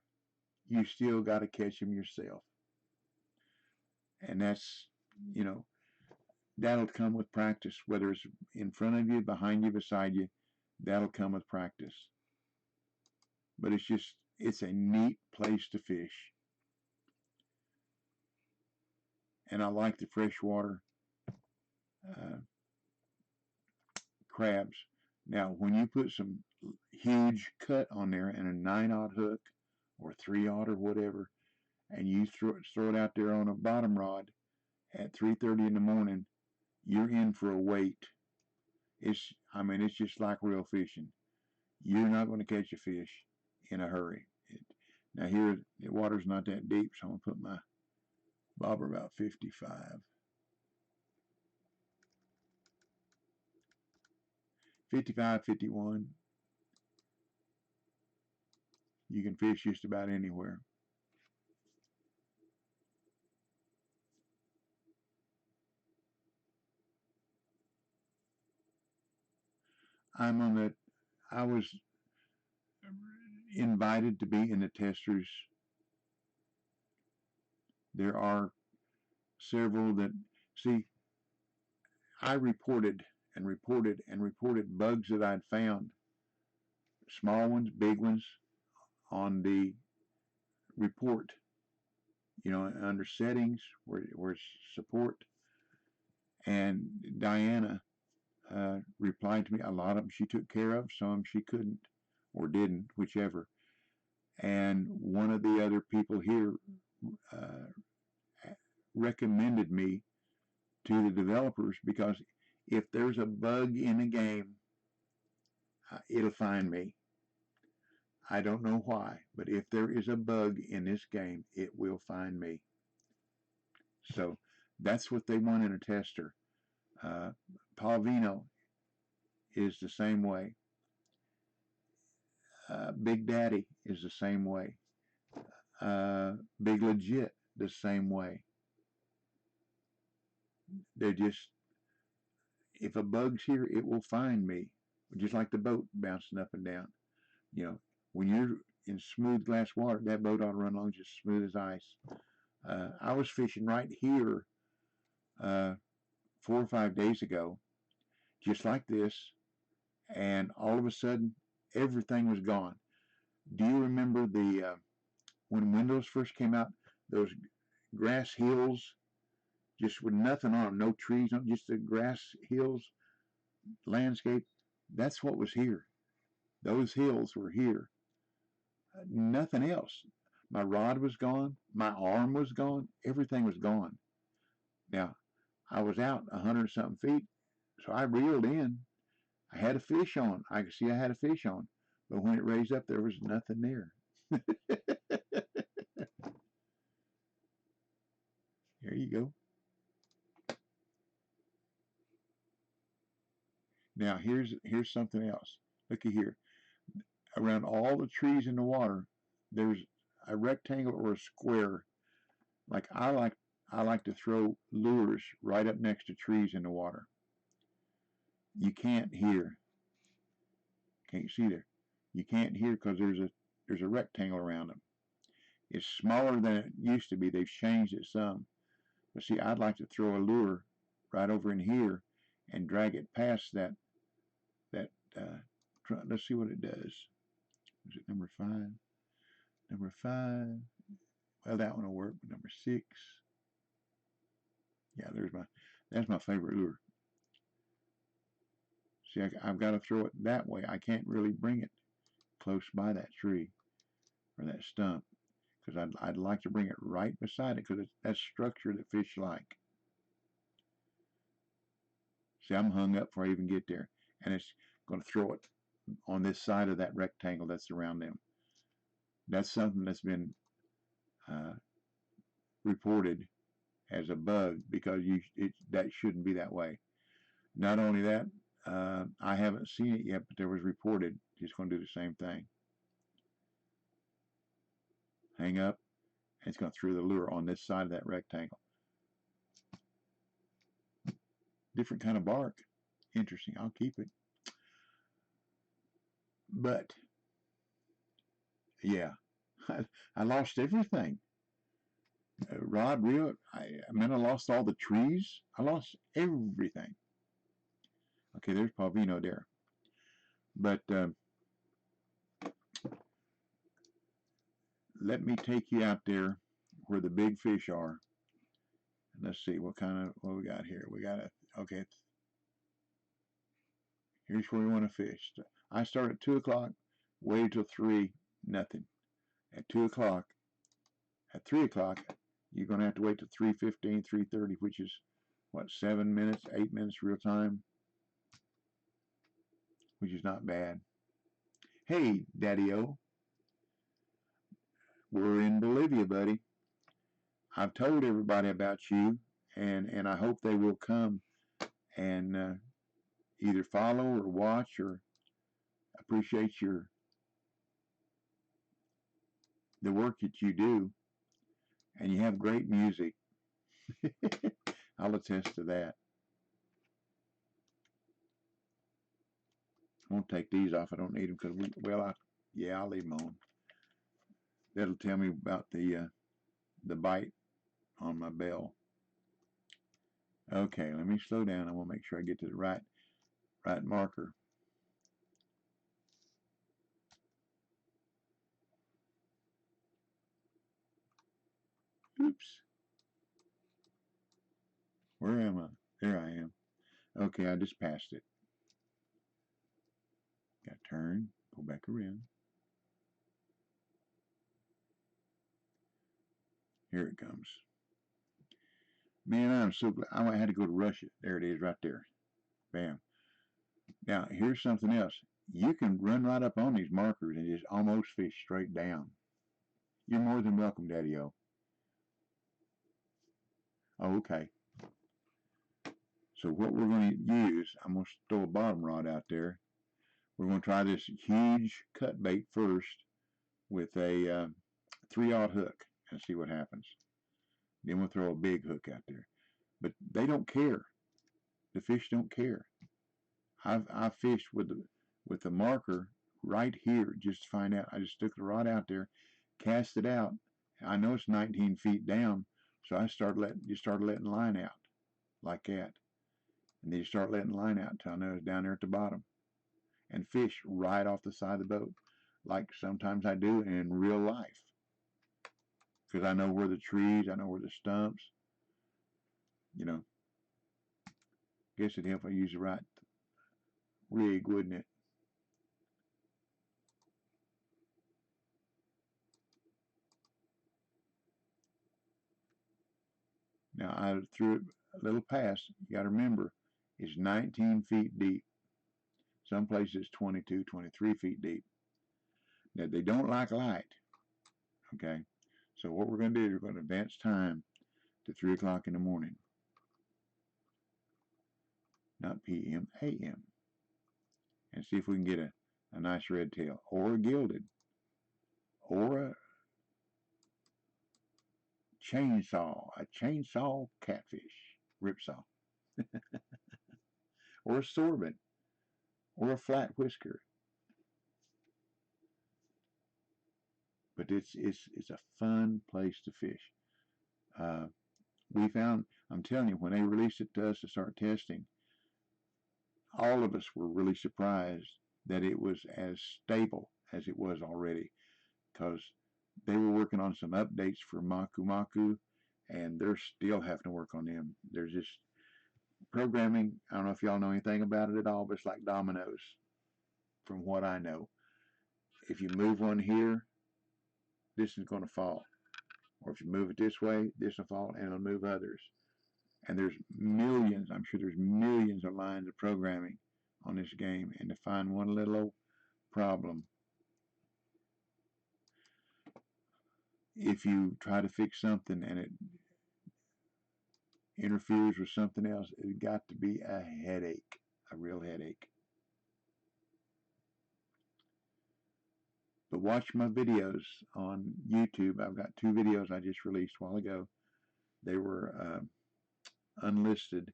You still got to catch them yourself. And that's, you know, that'll come with practice, whether it's in front of you, behind you, beside you, that'll come with practice. But it's a neat place to fish. And I like the freshwater uh, crabs. Now, when you put some huge cut on there and a 9/0 hook or 3/0 or whatever, and you throw it out there on a bottom rod at 3:30 in the morning, you're in for a wait. It's just like real fishing. You're not going to catch a fish in a hurry. Now here, the water's not that deep, so I'm going to put my bobber about 55. 55, 51. You can fish just about anywhere. I was invited to be in the testers. There are several that, see, I reported and reported and reported bugs that I'd found, small ones, big ones, on the report, under settings where support. And Diana replied to me. A lot of them she took care of, some of them she couldn't or didn't, whichever. And one of the other people here uh, recommended me to the developers because if there's a bug in a game, it'll find me. I don't know why, but if there is a bug in this game, it will find me. So that's what they want in a tester. Paul Vino is the same way. Big Daddy is the same way. Big Legit the same way. They're just, if a bug's here, it will find me. Just like the boat bouncing up and down. When you're in smooth glass water, that boat ought to run along just smooth as ice. I was fishing right here 4 or 5 days ago, just like this, and all of a sudden, everything was gone. Do you remember when Windows first came out, those grass hills, just with nothing on them, no trees on them, just the grass hills, landscape? That's what was here. Those hills were here. Nothing else. My rod was gone. My arm was gone. Everything was gone. Now, I was out 100 something feet, so I reeled in. I had a fish on. I could see I had a fish on. But when it raised up, there was nothing there. There you go. Now, here's something else. Looky here. Around all the trees in the water, there's a rectangle or a square. Like I like to throw lures right up next to trees in the water. You can't hear. Can't see there. You can't hear because there's a rectangle around them. It's smaller than it used to be. They've changed it some. But see, I'd like to throw a lure right over in here and drag it past that. Let's see what it does. Is it number 5? Number 5. Well, that one will work. But number 6. Yeah, that's my favorite lure. See, I've got to throw it that way. I can't really bring it close by that tree or that stump because I'd like to bring it right beside it because that's structure that fish like. See, I'm hung up before I even get there, and it's going to throw it on this side of that rectangle that's around them. That's something that's been uh, reported as a bug because that shouldn't be that way. Not only that, I haven't seen it yet, but there was reported he's going to do the same thing. Hang up, and it's going to throw the lure on this side of that rectangle. Different kind of bark. Interesting. I'll keep it. But, yeah, I lost everything. Rod, reel, I lost all the trees. I lost everything. Okay, there's Pavino there. But let me take you out there where the big fish are. And let's see what we got here. We got okay. Here's where we want to fish. I start at 2 o'clock, wait till 3, nothing. At 2 o'clock, at 3 o'clock, you're going to have to wait till 3:15, 3:30, which is, what, 7 minutes, 8 minutes real time, which is not bad. Hey, Daddy-O, we're in Bolivia, buddy. I've told everybody about you, and I hope they will come and either follow or watch or appreciate the work that you do, and you have great music. I'll attest to that. I won't take these off. I don't need them because I'll leave them on. That'll tell me about the bite on my bell. Okay, let me slow down. I want to make sure I get to the right marker. Oops. Where am I? There I am. Okay, I just passed it. Got to turn, go back around. Here it comes. Man, I'm so glad. I had to go to Russia. There it is right there. Bam. Now, here's something else. You can run right up on these markers and just almost fish straight down. You're more than welcome, Daddy-O. Oh, okay. So what we're going to use, I'm going to throw a bottom rod out there. We're going to try this huge cut bait first with a 3/0 hook and see what happens. Then we'll throw a big hook out there. But they don't care. The fish don't care. I've fished with the marker right here just to find out. I just took the rod out there, cast it out. I know it's 19 feet down, so I started letting line out like that. And then you start letting line out until I know it's down there at the bottom. And fish right off the side of the boat, like sometimes I do in real life. Because I know where the trees, I know where the stumps, you know. Guess it'd help if I use the right rig, wouldn't it? Now, I threw it a little past. You got to remember, it's 19 feet deep. Some places it's 22, 23 feet deep. Now, they don't like light. Okay? So what we're going to do, we're going to advance time to 3 o'clock in the morning. Not p.m., a.m. And see if we can get a nice red tail. Or a gilded. Or a chainsaw catfish. Ripsaw. Or a sorbet. Or a flat whisker. But it's a fun place to fish. We found, I'm telling you, when they released it to us to start testing, all of us were really surprised that it was as stable as it was already, because they were working on some updates for Maku Maku, and they're still having to work on them. There's just programming. I don't know if y'all know anything about it at all, but it's like dominoes, from what I know. If you move one here, this is going to fall. Or if you move it this way, this will fall, and it'll move others. And there's millions, I'm sure there's millions of lines of programming on this game, and to find one little old problem, if you try to fix something and it interferes with something else, it's got to be a headache. a real headache. But watch my videos on YouTube. I've got 2 videos I just released a while ago. They were unlisted,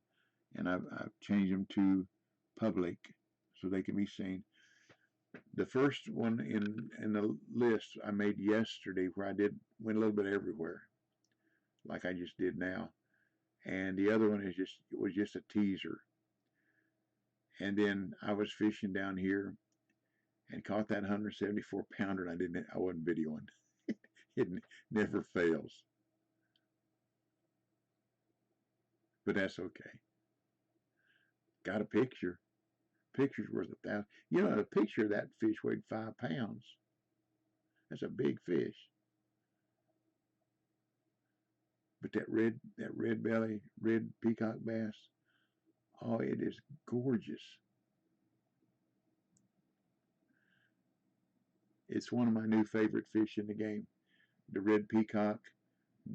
and I've changed them to public so they can be seen. The first one in the list I made yesterday, where I went a little bit everywhere, like I just did now, and the other one was just a teaser. And then I was fishing down here and caught that 174 pounder, and I wasn't videoing. It never fails, but that's okay. Got a picture. Picture's worth 1,000. You know, a picture of that fish weighed 5 pounds. That's a big fish. But that red belly, red peacock bass, oh, it is gorgeous. It's one of my new favorite fish in the game. The red peacock,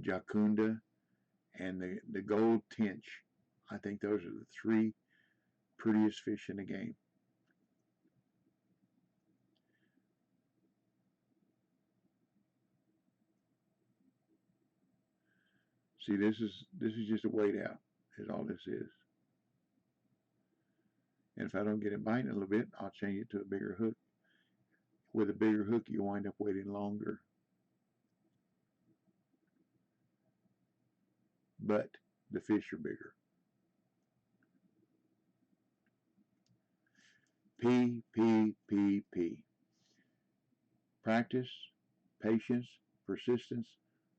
jacunda, and the gold tench. I think those are the 3 prettiest fish in the game. See, this is just a weight out, is all this is. And if I don't get it biting a little bit, I'll change it to a bigger hook. With a bigger hook, you wind up waiting longer. But the fish are bigger. P, P, P, P. Practice, patience, persistence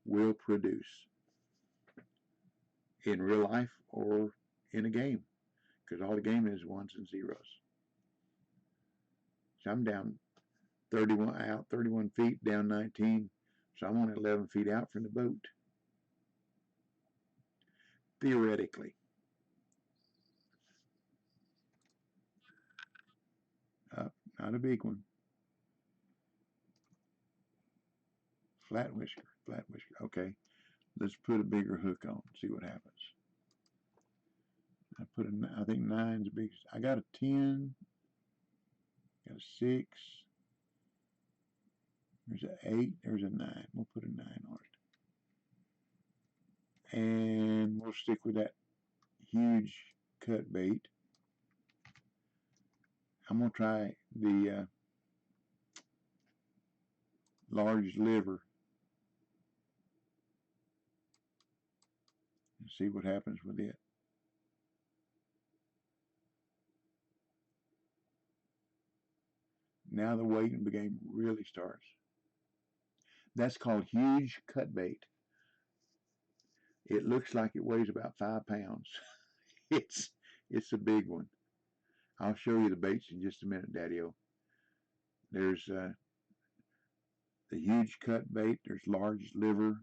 will produce. In real life or in a game, because all the game is ones and zeros. So I'm down 31 feet, down 19, so I'm only 11 feet out from the boat. Theoretically. Not a big one. Flat whisker. Okay, let's put a bigger hook on, see what happens. I think 9's the biggest. I got a 10, got a 6, there's an 8, there's a 9. We'll put a 9 on it. And we'll stick with that huge cut bait. I'm going to try the large liver and see what happens with it. Now the weighting game really starts. That's called huge cut bait. It looks like it weighs about 5 pounds. it's a big one. I'll show you the baits in just a minute, Daddy-O. There's the huge cut bait. There's large liver.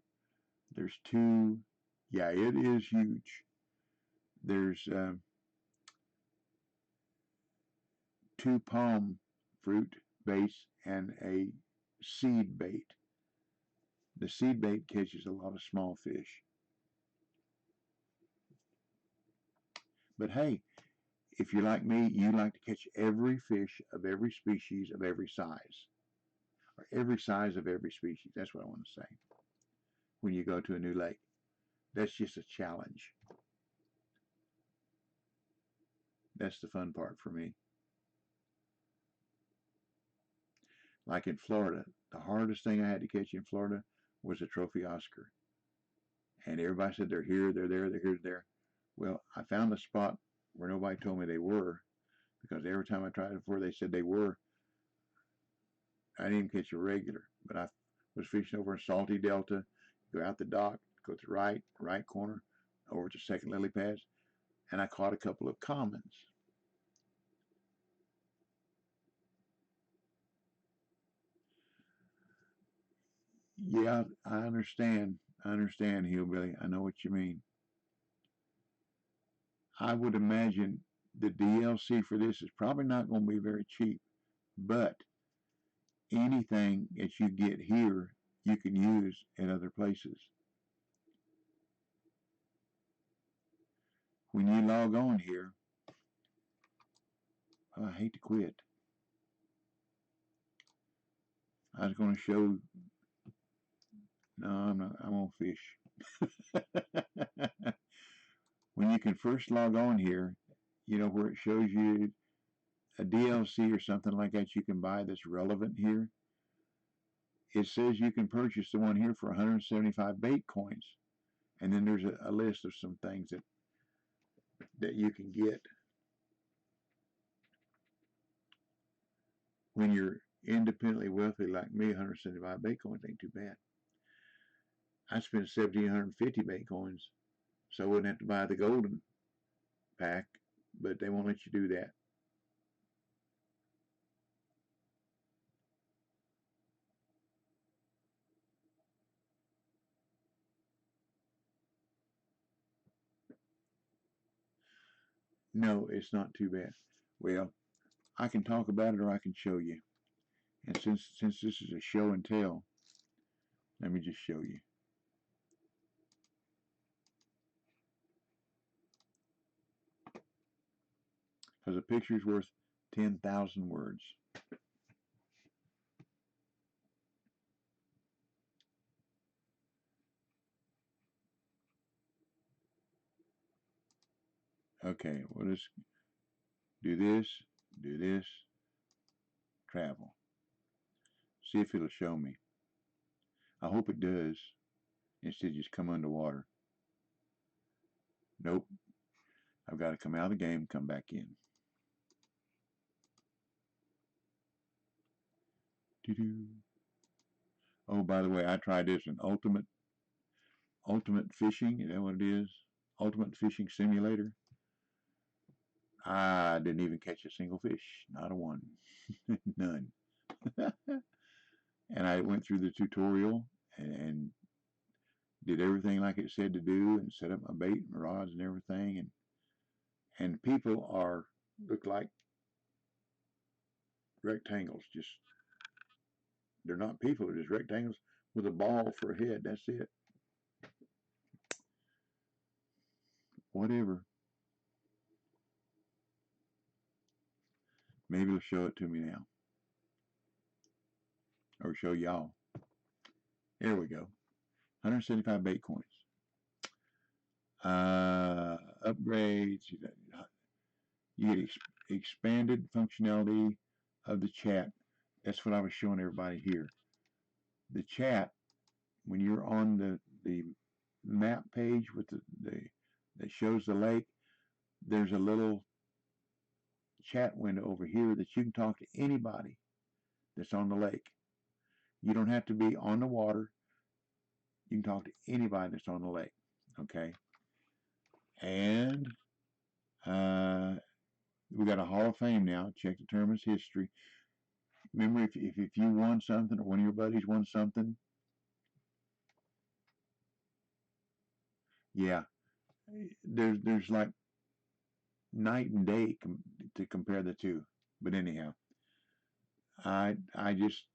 There's 2. Yeah, it is huge. There's 2 palm fruit baits and a seed bait. The seed bait catches a lot of small fish. But hey, if you're like me, you like to catch every fish of every species of every size. Or every size of every species. That's what I want to say. When you go to a new lake. That's just a challenge. That's the fun part for me. Like in Florida, the hardest thing I had to catch in Florida was a trophy Oscar. And everybody said they're here, they're there, they're here, they're there. Well, I found a spot where nobody told me they were, because every time I tried it before they said they were, I didn't even catch a regular. But I was fishing over in Salty Delta, go out the dock, go to the right corner, over to Second Lily Pads, and I caught a couple of commons. Yeah, I understand. Hillbilly. I know what you mean. I would imagine the DLC for this is probably not going to be very cheap, but anything that you get here, you can use at other places. When you log on here, Oh, I hate to quit. I was going to show. No, I'm not. I won't fish. When you can first log on here, where it shows you a DLC or something like that you can buy that's relevant here. It says you can purchase the one here for 175 bait coins, and then there's a list of some things that you can get when you're independently wealthy like me. 175 bait coins ain't too bad. I spent 1,750 bait coins, so I wouldn't have to buy the golden pack, but they won't let you do that. No, it's not too bad. Well, I can talk about it or I can show you. And since this is a show and tell, let me just show you. Because a picture is worth 10,000 words. Okay, we'll just do this, travel. See if it'll show me. I hope it does. Instead of just come underwater. Nope. I've got to come out of the game, come back in. Doo-doo. Oh, by the way, I tried this one. Ultimate Fishing. Is that what it is? Ultimate Fishing Simulator. I didn't even catch a single fish. Not a one. None. And I went through the tutorial and did everything like it said to do and set up my bait and rods and everything. And people look like rectangles. Just they're not people. They're just rectangles with a ball for a head. That's it. Whatever. Maybe it'll show it to me now. Or show y'all. There we go. 175 bait coins. Upgrades. You get expanded functionality of the chat. That's what I was showing everybody here. The chat, when you're on the map page with that shows the lake, there's a little chat window over here that you can talk to anybody that's on the lake. You don't have to be on the water. You can talk to anybody that's on the lake. Okay. And we got a Hall of Fame now. Check the tournament's history. Remember, if you won something or one of your buddies won something, yeah, there's like night and day to compare the two. But anyhow, I just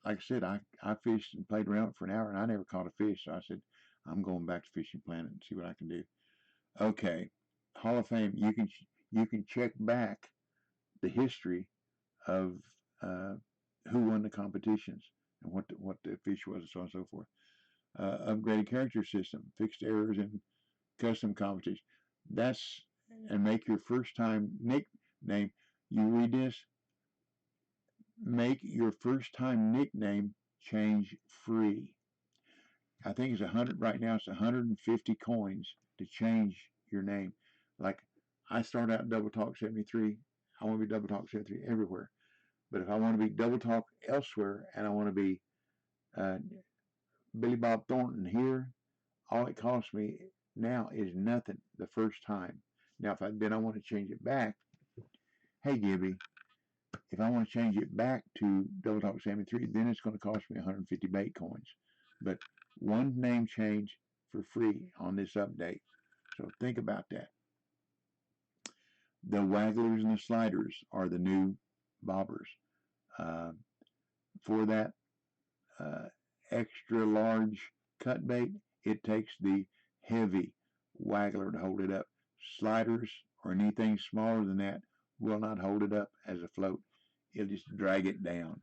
like I said, I fished and played around for an hour and I never caught a fish. So I said, I'm going back to Fishing Planet and see what I can do. Okay, Hall of Fame. You can check back the history of who won the competitions and what the fish was and so on and so forth. Upgraded character system, fixed errors in custom competition. That's and make your first time nickname. You read this. Make your first time nickname change free. I think it's 100 right now. It's 150 coins to change your name. Like I start out Double Talk 73. I want to be Double Talk 73 everywhere. But if I want to be Double Talk elsewhere and I want to be uh, Billy Bob Thornton here, all it costs me now is nothing the first time. Now, if then I want to change it back, hey Gibby, if I want to change it back to Double Talk 73, then it's going to cost me 150 bait coins. But one name change for free on this update. So think about that. The wagglers and the sliders are the new bobbers. Uh, for that extra large cut bait, it takes the heavy waggler to hold it up. Sliders or anything smaller than that will not hold it up as a float. It'll just drag it down.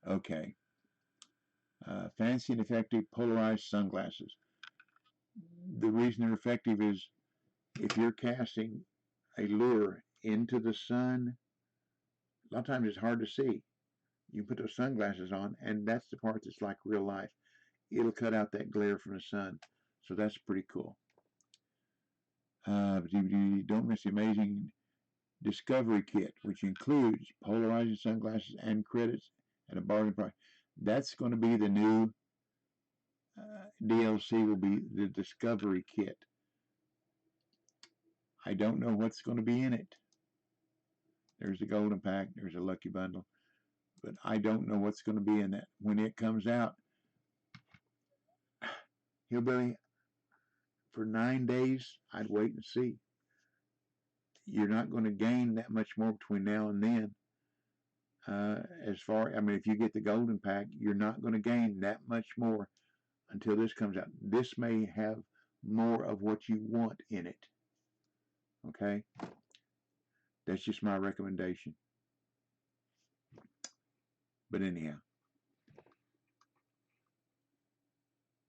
Okay. Fancy and effective polarized sunglasses. The reason they're effective is if you're casting a lure into the sun, a lot of times it's hard to see. You put those sunglasses on, and that's the part that's like real life. It'll cut out that glare from the sun. So that's pretty cool. Don't miss the amazing Discovery Kit, which includes polarizing sunglasses and credits at a bargain price. That's going to be the new DLC, will be the Discovery Kit. I don't know what's going to be in it. There's a golden pack, there's a lucky bundle, but I don't know what's going to be in that. When it comes out, Hillbilly, for 9 days, I'd wait and see. You're not going to gain that much more between now and then. If you get the golden pack, you're not going to gain that much more until this comes out. This may have more of what you want in it. Okay? That's just my recommendation. But anyhow,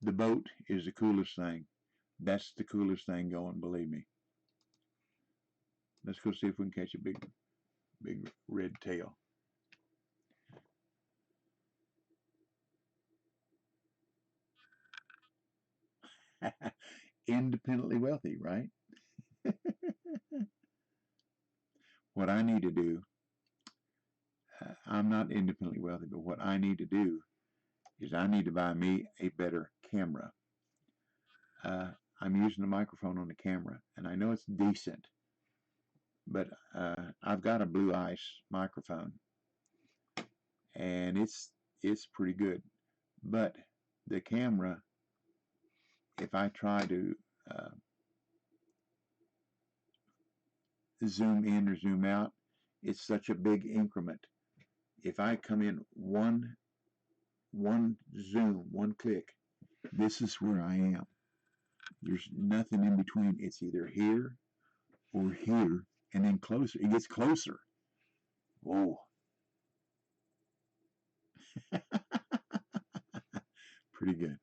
the boat is the coolest thing. That's the coolest thing going, believe me. Let's go see if we can catch a big red tail. Independently wealthy, right? What I need to do, I'm not independently wealthy, but what I need to do is I need to buy me a better camera. I'm using a microphone on the camera, and I know it's decent, but I've got a Blue Ice microphone, and it's pretty good. But the camera, if I try to zoom in or zoom out, it's such a big increment. If I come in one zoom, one click, this is where I am. There's nothing in between. It's either here or here, and then closer. It gets closer. Whoa. Pretty good.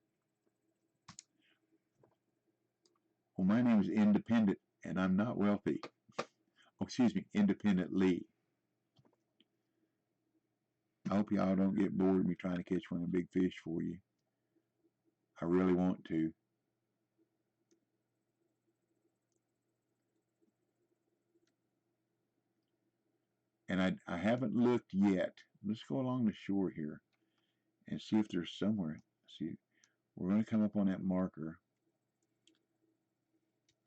Well, my name is Independent, and I'm not wealthy. Oh, excuse me, independently. I hope y'all don't get bored of me trying to catch one of the big fish for you. I really want to. And I haven't looked yet. Let's go along the shore here and see if there's somewhere. See, we're going to come up on that marker.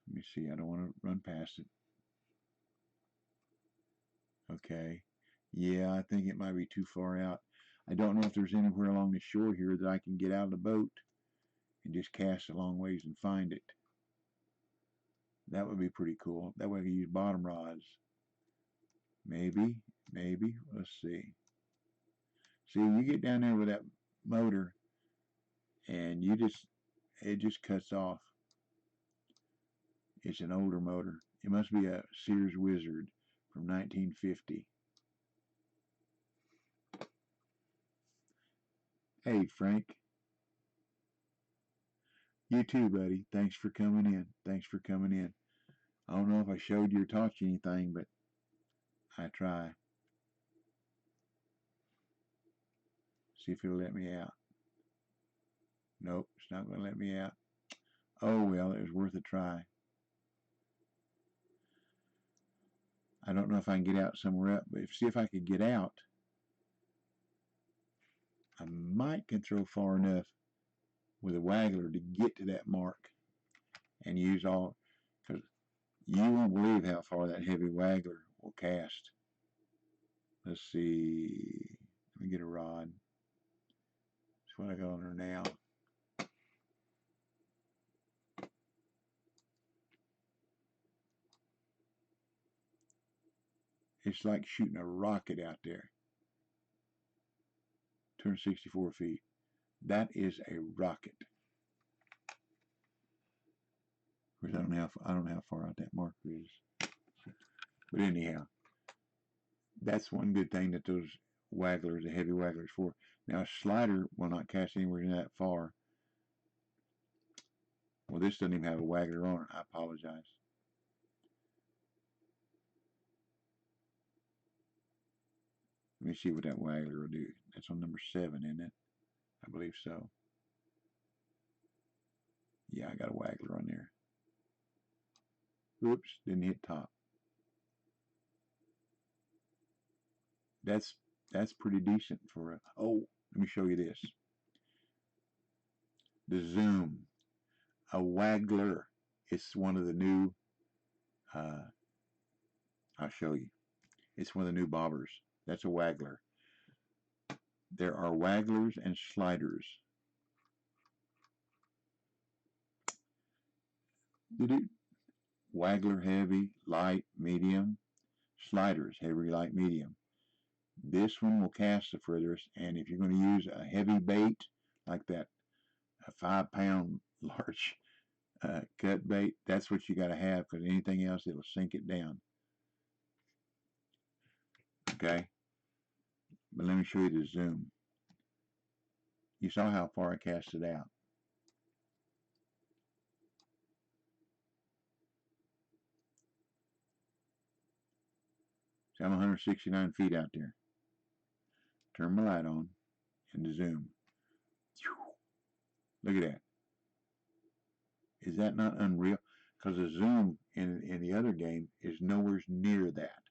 Let me see. I don't want to run past it. Okay. Yeah, I think it might be too far out. I don't know if there's anywhere along the shore here that I can get out of the boat and just cast a long ways and find it. That would be pretty cool. That way I can use bottom rods. Maybe. Let's see. See, you get down there with that motor and it just cuts off. It's an older motor. It must be a Sears Wizard from 1950. Hey, Frank. You too, buddy. Thanks for coming in. I don't know if I showed you or taught you anything, but I try. See if it'll let me out. Nope, it's not going to let me out. Oh, well, it was worth a try. I don't know if I can get out somewhere else, but see if I could get out. I might can throw far enough with a waggler to get to that mark and use all, because you won't believe how far that heavy waggler will cast. Let's see. Let me get a rod. That's what I got on her now. It's like shooting a rocket out there. 264 feet. That is a rocket. Of course, I don't know how far out that marker is. But anyhow, That's one good thing that those wagglers, the heavy wagglers, for. Now a slider will not cast anywhere near that far. Well, this doesn't even have a waggler on it. I apologize. Let me see what that waggler will do. That's on number 7, isn't it? I believe so. Yeah, I got a waggler on there. Oops, didn't hit top. That's pretty decent for a. Oh, let me show you this. The zoom, a waggler. It's one of the new. I'll show you. It's one of the new bobbers. That's a waggler. There are wagglers and sliders. Did it? Waggler heavy, light, medium. Sliders heavy, light, medium. This one will cast the furthest, and if you're going to use a heavy bait like that, a 5-pound large cut bait, that's what you got to have, because anything else, it'll sink it down. Okay? But let me show you the zoom. You saw how far I cast it out. See, I'm 169 feet out there. Turn my light on and the zoom. Look at that. Is that not unreal? Because the zoom in the other game is nowhere near that.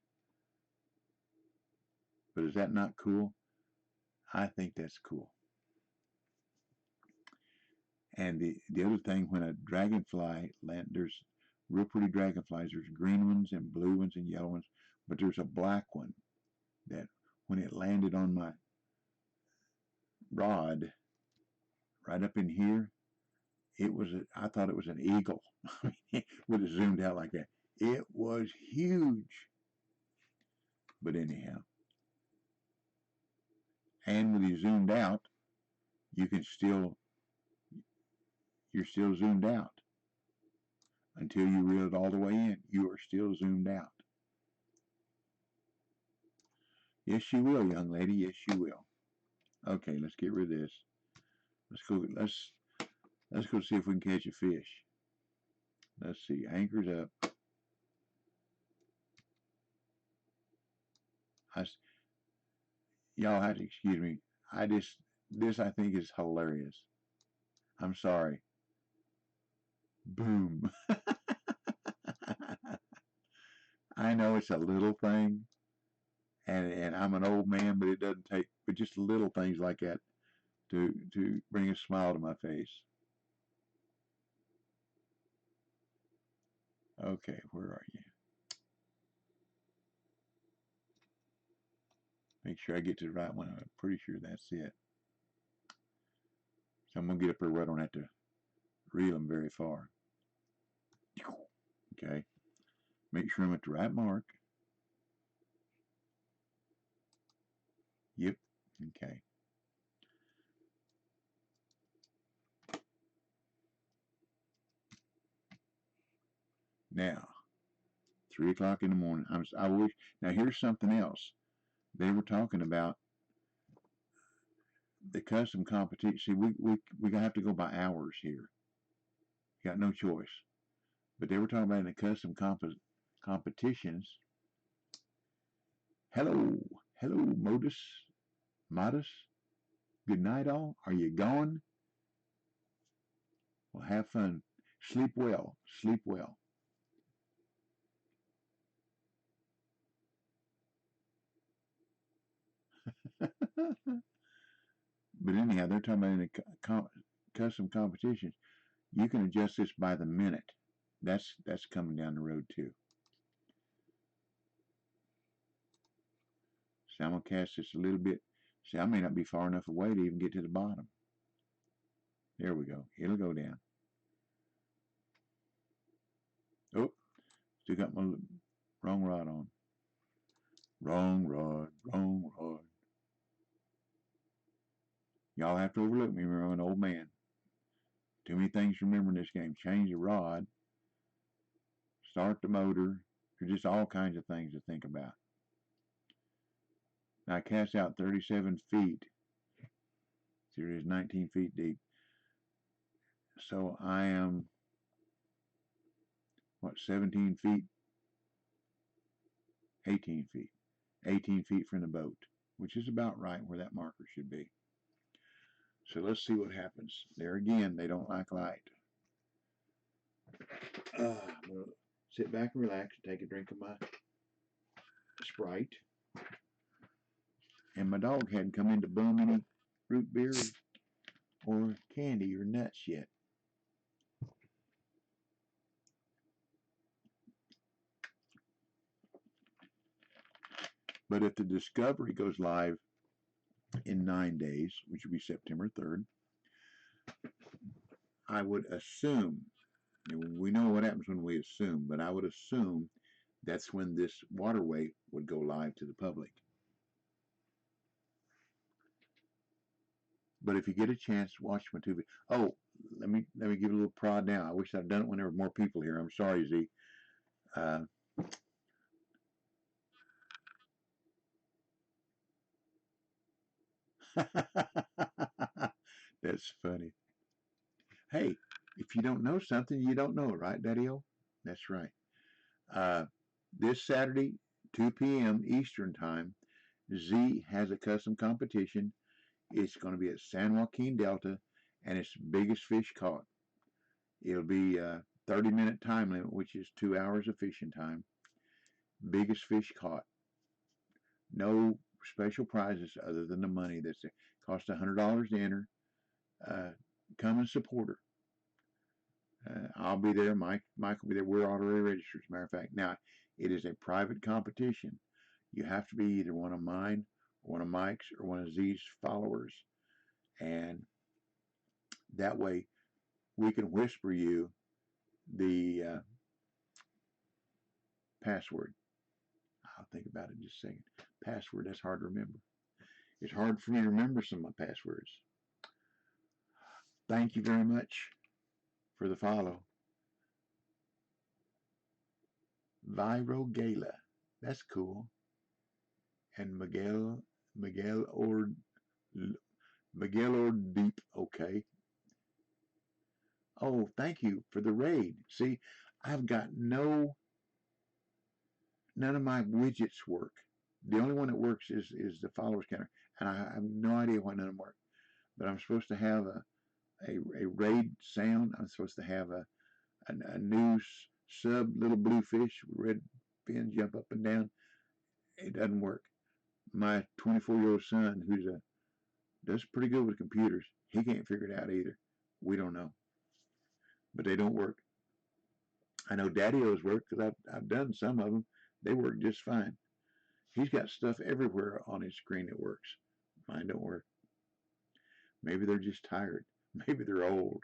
But is that not cool? I think that's cool. And the other thing, when a dragonfly land, there's real pretty dragonflies. There's green ones and blue ones and yellow ones, but there's a black one that when it landed on my rod right up in here, I thought it was an eagle. Would have zoomed out like that. It was huge. But anyhow, and when you zoomed out, you can still you're still zoomed out until you reel it all the way in. You are still zoomed out. Yes, you will, young lady. Yes, you will. Okay, let's get rid of this. Let's go. Let's go see if we can catch a fish. Let's see. Anchor's up. Y'all have to excuse me. This I think is hilarious. I'm sorry. Boom. I know it's a little thing, and I'm an old man, but it doesn't take, but just little things like that to bring a smile to my face. Okay, where are you? Make sure I get to the right one. I'm pretty sure that's it. So I'm gonna get up there where I don't have to reel them very far. Okay. Make sure I'm at the right mark. Yep. Okay. Now, 3 o'clock in the morning. I wish. Now, here's something else. They were talking about the custom competition. See, we have to go by hours here. You got no choice. But they were talking about in the custom competitions. Hello, hello, Modus. Good night, all. Are you gone? Well, have fun. Sleep well. Sleep well. But anyhow, they're talking about in the custom competitions. You can adjust this by the minute. That's coming down the road too. So I'm gonna cast this a little bit. See, I may not be far enough away to even get to the bottom. There we go. It'll go down. Oh, still got my wrong rod on. Wrong rod, wrong rod. Y'all have to overlook me. Remember, I'm an old man. Too many things to remember in this game. Change the rod, start the motor. There's just all kinds of things to think about. Now I cast out 37 feet. See, it is 19 feet deep. So I am, what, 17 feet? 18 feet. 18 feet from the boat, which is about right where that marker should be. So let's see what happens. There again, they don't like light. I'm going to sit back and relax and take a drink of my Sprite. And my dog hadn't come in to bum any root beer or candy or nuts yet. But if the Discovery goes live in 9 days, which will be September 3rd, I would assume, we know what happens when we assume, but I would assume that's when this waterway would go live to the public. But if you get a chance, watch my TV. Oh, let me give a little prod now. I wish I'd done it when there were more people here. I'm sorry, Z. That's funny. Hey, if you don't know something, you don't know it, right, Daddy-O? That's right. This Saturday, 2 p.m. Eastern Time, Z has a custom competition. It's going to be at San Joaquin Delta, and it's biggest fish caught. It'll be a 30-minute time limit, which is 2 hours of fishing time. Biggest fish caught. No special prizes other than the money that's there. Costs $100 to enter. Come and support her. I'll be there. Mike will be there. We're already registered, as a matter of fact. Now, it is a private competition. You have to be either one of mine, or one of Mike's, or one of Z's followers. And that way, we can whisper you the password. I'll think about it in just a second. Password, that's hard to remember. It's hard for me to remember some of my passwords. Thank you very much for the follow. Viro Gala. That's cool. And Miguel Deep. Okay. Oh, thank you for the raid. See, I've got none of my widgets work. The only one that works is the followers counter, and I have no idea why none of them work. But I'm supposed to have a raid sound. I'm supposed to have a new sub little blue fish with red fins jump up and down. It doesn't work. My 24-year-old son, does pretty good with computers, he can't figure it out either. We don't know, but they don't work. I know Daddy-O's work because I've done some of them. They work just fine. He's got stuff everywhere on his screen that works. Mine don't work. Maybe they're just tired. Maybe they're old.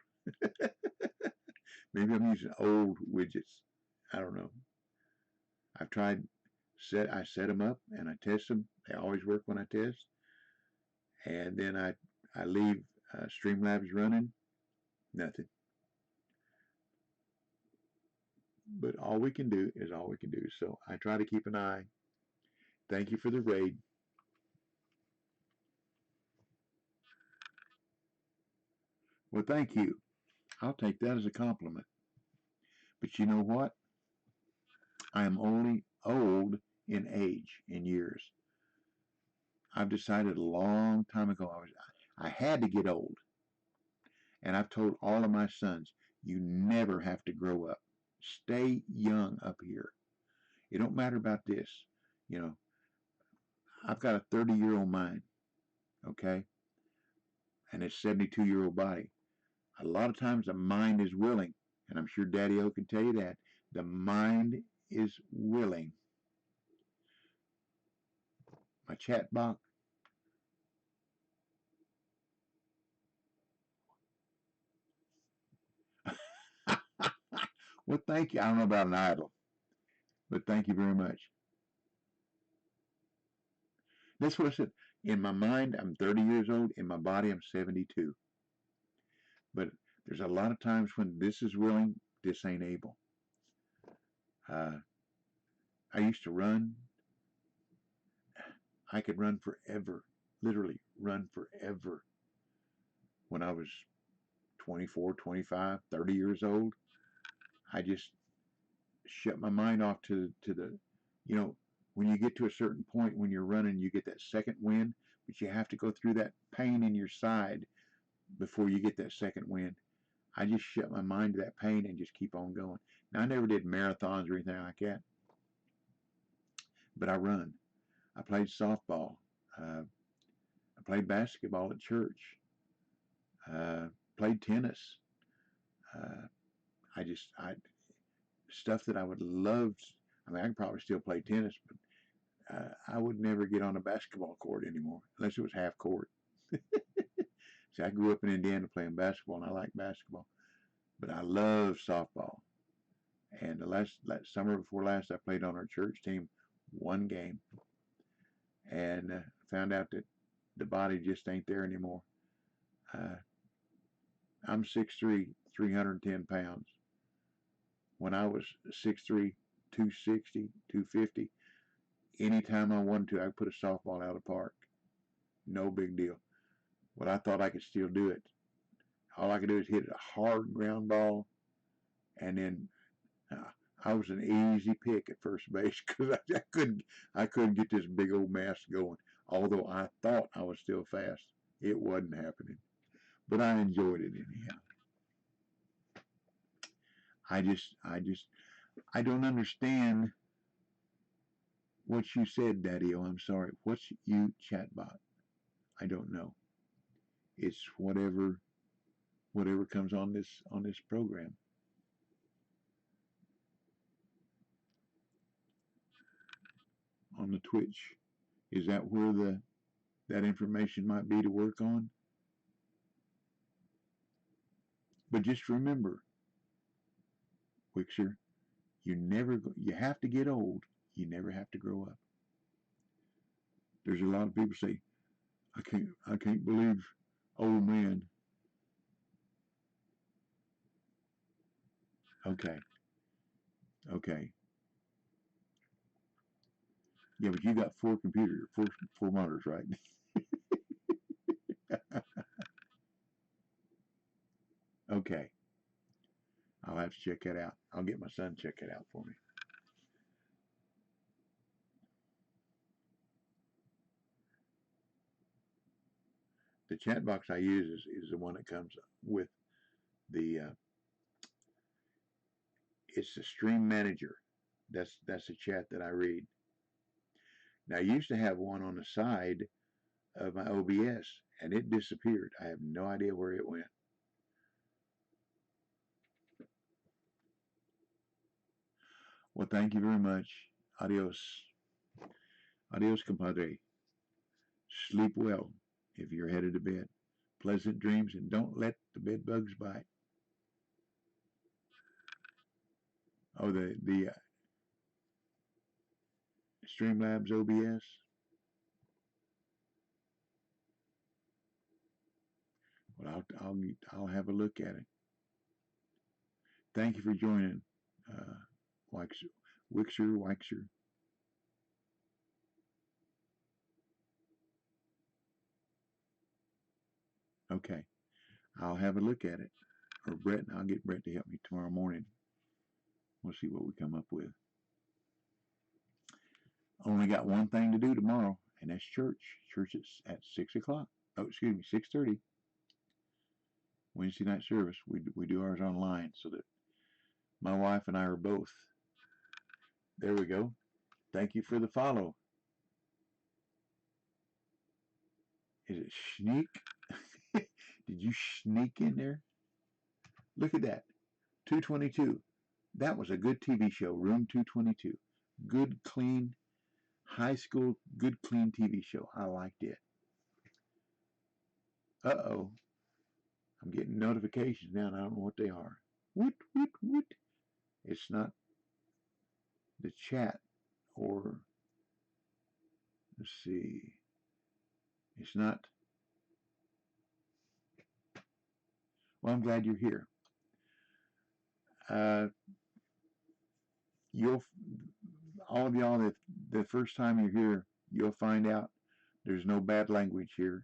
Maybe I'm using old widgets. I don't know. I've tried. I set them up and I test them. They always work when I test. And then I leave Streamlabs running. Nothing. But all we can do is all we can do. So I try to keep an eye. Thank you for the raid. Well, thank you. I'll take that as a compliment. But you know what? I am only old in age, in years. I've decided a long time ago I had to get old. And I've told all of my sons, you never have to grow up. Stay young up here. It don't matter about this. You know, I've got a 30-year-old mind, okay? And a 72-year-old body. A lot of times the mind is willing, and I'm sure Daddy-O can tell you that. The mind is willing. My chat box. Well, thank you. I don't know about an idol, but thank you very much. That's what I said. In my mind, I'm 30 years old. In my body, I'm 72. But there's a lot of times when this is willing, this ain't able. I used to run. I could run forever, literally run forever. When I was 24, 25, 30 years old, I just shut my mind off to the, you know, when you get to a certain point when you're running, you get that second wind, but you have to go through that pain in your side before you get that second wind. I just shut my mind to that pain and just keep on going. Now, I never did marathons or anything like that, but I run. I played softball. I played basketball at church. Uh, Played tennis. Uh, I stuff that I would love. I mean, I could probably still play tennis, but I would never get on a basketball court anymore unless it was half court. See, I grew up in Indiana playing basketball, and I like basketball, but I love softball. And the last summer before last, I played on our church team one game, and found out that the body just ain't there anymore. Uh, I'm 6'3", 310 pounds. When I was 6'3", 260, 250, anytime I wanted to, I could put a softball out of the park. No big deal. But I thought I could still do it. All I could do is hit a hard ground ball, and then uh, I was an easy pick at first base because I couldn't get this big old mass going. Although I thought I was still fast, it wasn't happening. But I enjoyed it anyhow. I don't understand what you said, Daddy. Oh, I'm sorry. What's you chatbot? I don't know. It's whatever comes on this program. On the Twitch. Is that where that information might be to work on? But just remember, Wixer, you have to get old. You never have to grow up. There's a lot of people say, I can't believe old man. Okay, okay. Yeah, but you got four monitors, right? Okay. I'll have to check that out. I'll get my son to check it out for me. The chat box I use is the one that comes with the it's the stream manager. That's the chat that I read. Now I used to have one on the side of my OBS and it disappeared. I have no idea where it went. Well, thank you very much. Adios. Adios, compadre. Sleep well if you're headed to bed. Pleasant dreams and don't let the bed bugs bite. Oh, the Streamlabs OBS. Well, I'll have a look at it. Thank you for joining, uh, Wixer. Okay, I'll have a look at it. Or Brett, I'll get Brett to help me tomorrow morning. We'll see what we come up with. Only got one thing to do tomorrow, and that's church. Church is at 6 o'clock. Oh, excuse me, 6:30. Wednesday night service. We do ours online so that my wife and I are both. There we go. Thank you for the follow. Is it sneak? Did you sneak in there? Look at that. 222. That was a good TV show, Room 222. Good, clean, high school, good, clean TV show. I liked it. Uh-oh. I'm getting notifications now, and I don't know what they are. Woot, woot, woot. It's not the chat, or, let's see. It's not. Well, I'm glad you're here. Uh, you'll, all of y'all, the first time you're here, you'll find out There's no bad language here,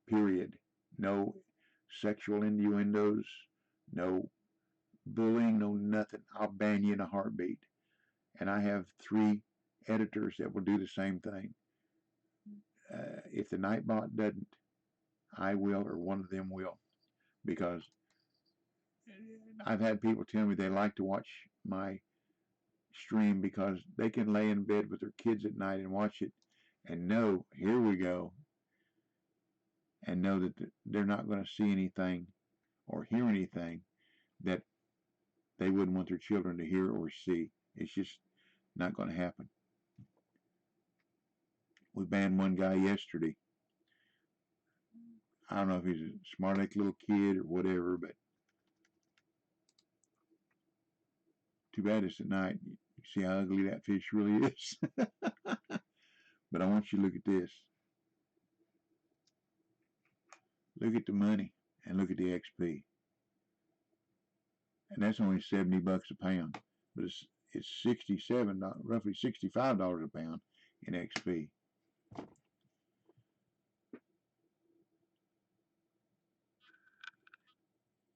period. No sexual innuendos, no bullying, no nothing. I'll ban you in a heartbeat. And I have 3 editors that will do the same thing. If the Nightbot doesn't, I will, or one of them will, because I've had people tell me they like to watch my stream because they can lay in bed with their kids at night and watch it and know, here we go, and know that they're not going to see anything or hear anything that they wouldn't want their children to hear or see. It's just not going to happen. We banned one guy yesterday. I don't know if he's a smart little kid or whatever, but too bad it's at night. You see how ugly that fish really is. But I want you to look at this. Look at the money and look at the XP. And that's only $70 a pound. But it's $67, roughly $65 a pound in XP.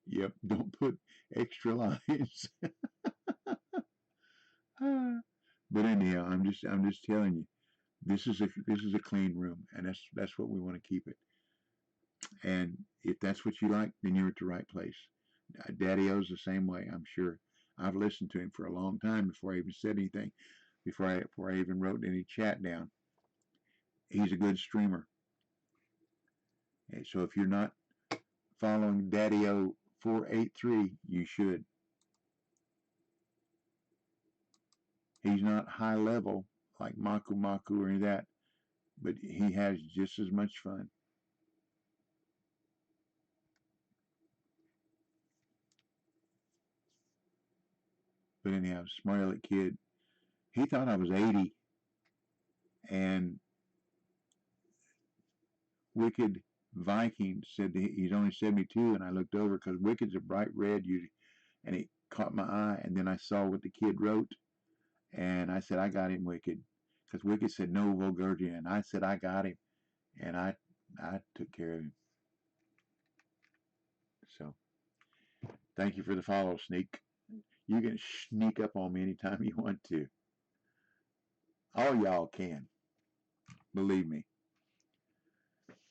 Yep, don't put extra lines. But anyhow, I'm just telling you, this is a clean room, and that's what we want to keep it. And if that's what you like, then you're at the right place. Daddy O's the same way, I'm sure. I've listened to him for a long time before I even said anything, before I even wrote any chat down. He's a good streamer. And so if you're not following Daddy O 483, you should. He's not high level like Maku Maku or any of that, but he has just as much fun. But anyhow, Smiley Kid, he thought I was 80, and Wicked Viking said he's only 72, and I looked over because Wicked's a bright red, and it caught my eye, and then I saw what the kid wrote, and I said, I got him, Wicked, because Wicked said no vulgarity, and I said I got him, and I took care of him. So thank you for the follow, Sneak. You can sneak up on me anytime you want to. All y'all can, believe me.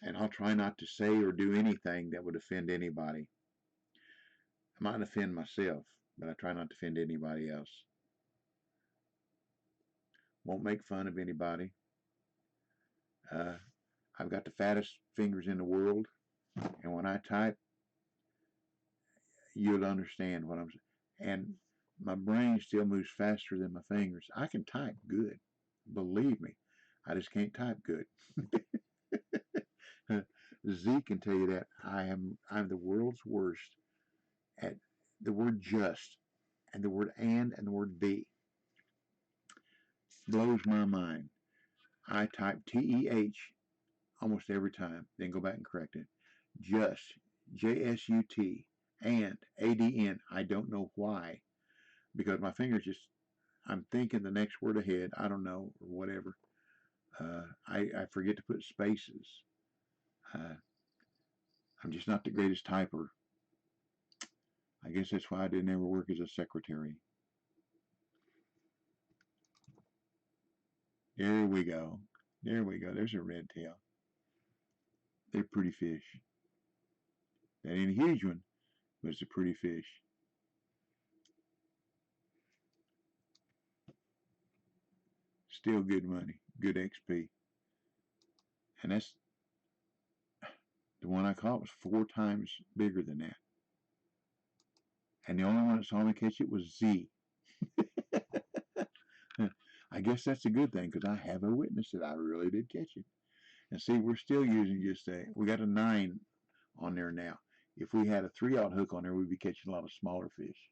And I'll try not to say or do anything that would offend anybody. I might offend myself, but I try not to offend anybody else. Won't make fun of anybody. I've got the fattest fingers in the world, and when I type, you'll understand what I'm saying. And my brain still moves faster than my fingers. I can type good, believe me. I just can't type good. Z can tell you that I'm the world's worst at the word just and the word and the word the. Blows my mind. I type TEH almost every time, then go back and correct it. Just, JSUT, and ADN. I don't know why, because my fingers just, I'm thinking the next word ahead. I don't know, or whatever. I forget to put spaces. Uh, I'm just not the greatest typer. I guess that's why I didn't ever work as a secretary. There we go. There we go. There's a red tail. They're pretty fish. That ain't a huge one, but it's a pretty fish. Still good money. Good XP. And that's the one I caught was 4 times bigger than that. And the only one that saw me catch it was Z. I guess that's a good thing because I have a witness that I really did catch it. And see, we're still using just we got a 9 on there now. If we had a 3/0 hook on there, we'd be catching a lot of smaller fish.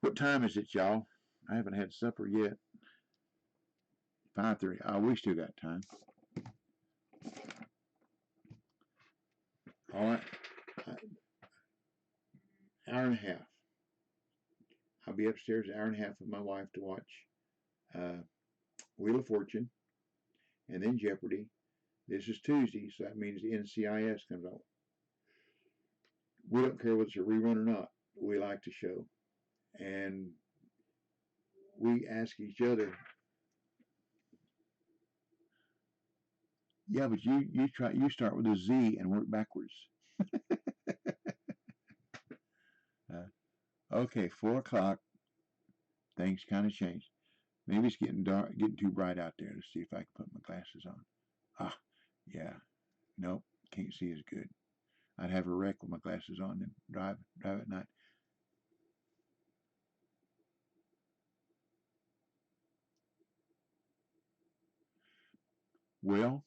What time is it, y'all? I haven't had supper yet. 5:30. Oh, we still got time. All right. Hour and a half. I'll be upstairs an hour and a half with my wife to watch Wheel of Fortune, and then Jeopardy. This is Tuesday, so that means the NCIS comes on. We don't care whether it's a rerun or not. We like the show. And we ask each other, yeah, but you start with a Z and work backwards. Okay, 4 o'clock. Things kind of changed. Maybe it's getting dark, getting too bright out there. Let's see if I can put my glasses on. Ah, yeah. Nope, can't see as good. I'd have a wreck with my glasses on and drive at night. Well,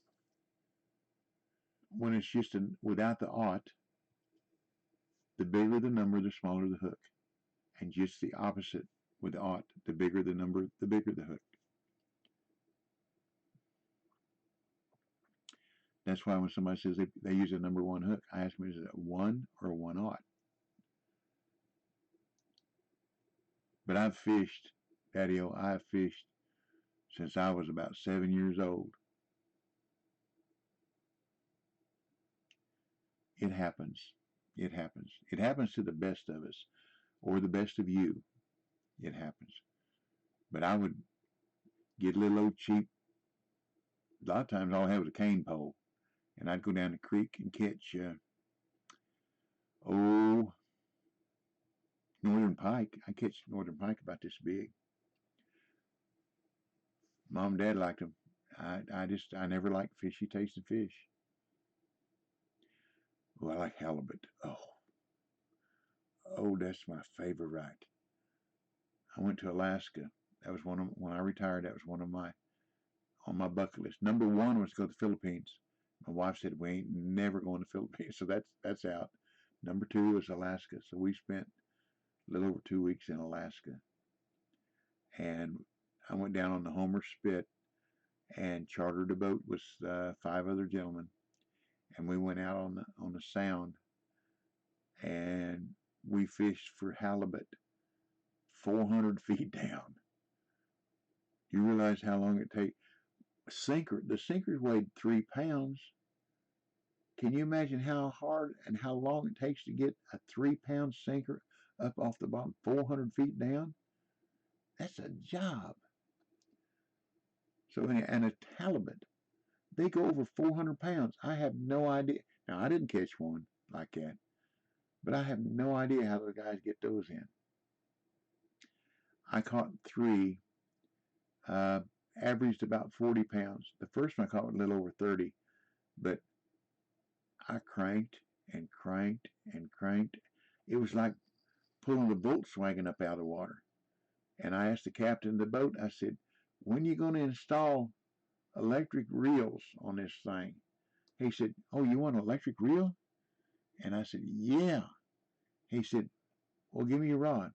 when it's just without the ought, the bigger the number, the smaller the hook. And just the opposite with the ought. The bigger the number, the bigger the hook. That's why when somebody says they use a number one hook, I ask them, is it a one or a one ought? But I've fished, Daddy-O, I've fished since I was about 7 years old. It happens. It happens. It happens to the best of us or the best of you. It happens. But I would get a little old cheap. A lot of times all I had was a cane pole. And I'd go down the creek and catch, northern pike. I catch northern pike about this big. Mom and Dad liked them. I never liked fishy tasting fish. Oh, I like halibut. Oh, that's my favorite. I went to Alaska. That was when I retired. That was one of my on my bucket list. Number one was to go to the Philippines. My wife said we ain't never going to the Philippines, so that's out. Number two was Alaska. So we spent a little over 2 weeks in Alaska, and I went down on the Homer Spit and chartered a boat with 5 other gentlemen, and we went out on the Sound, and we fished for halibut 400 feet down. You realize how long it takes? The sinkers weighed 3 pounds. Can you imagine how hard and how long it takes to get a 3 pound sinker up off the bottom 400 feet down? That's a job. So, and a halibut, they go over 400 pounds. I have no idea. Now, I didn't catch one like that, but I have no idea how the guys get those in. I caught three, averaged about 40 pounds. The first one I caught was a little over 30, but I cranked and cranked and cranked. It was like pulling the Volkswagen up out of the water. And I asked the captain of the boat, I said, when are you going to install electric reels on this thing? He said, oh, you want an electric reel? And I said, yeah. He said, well, give me your rod.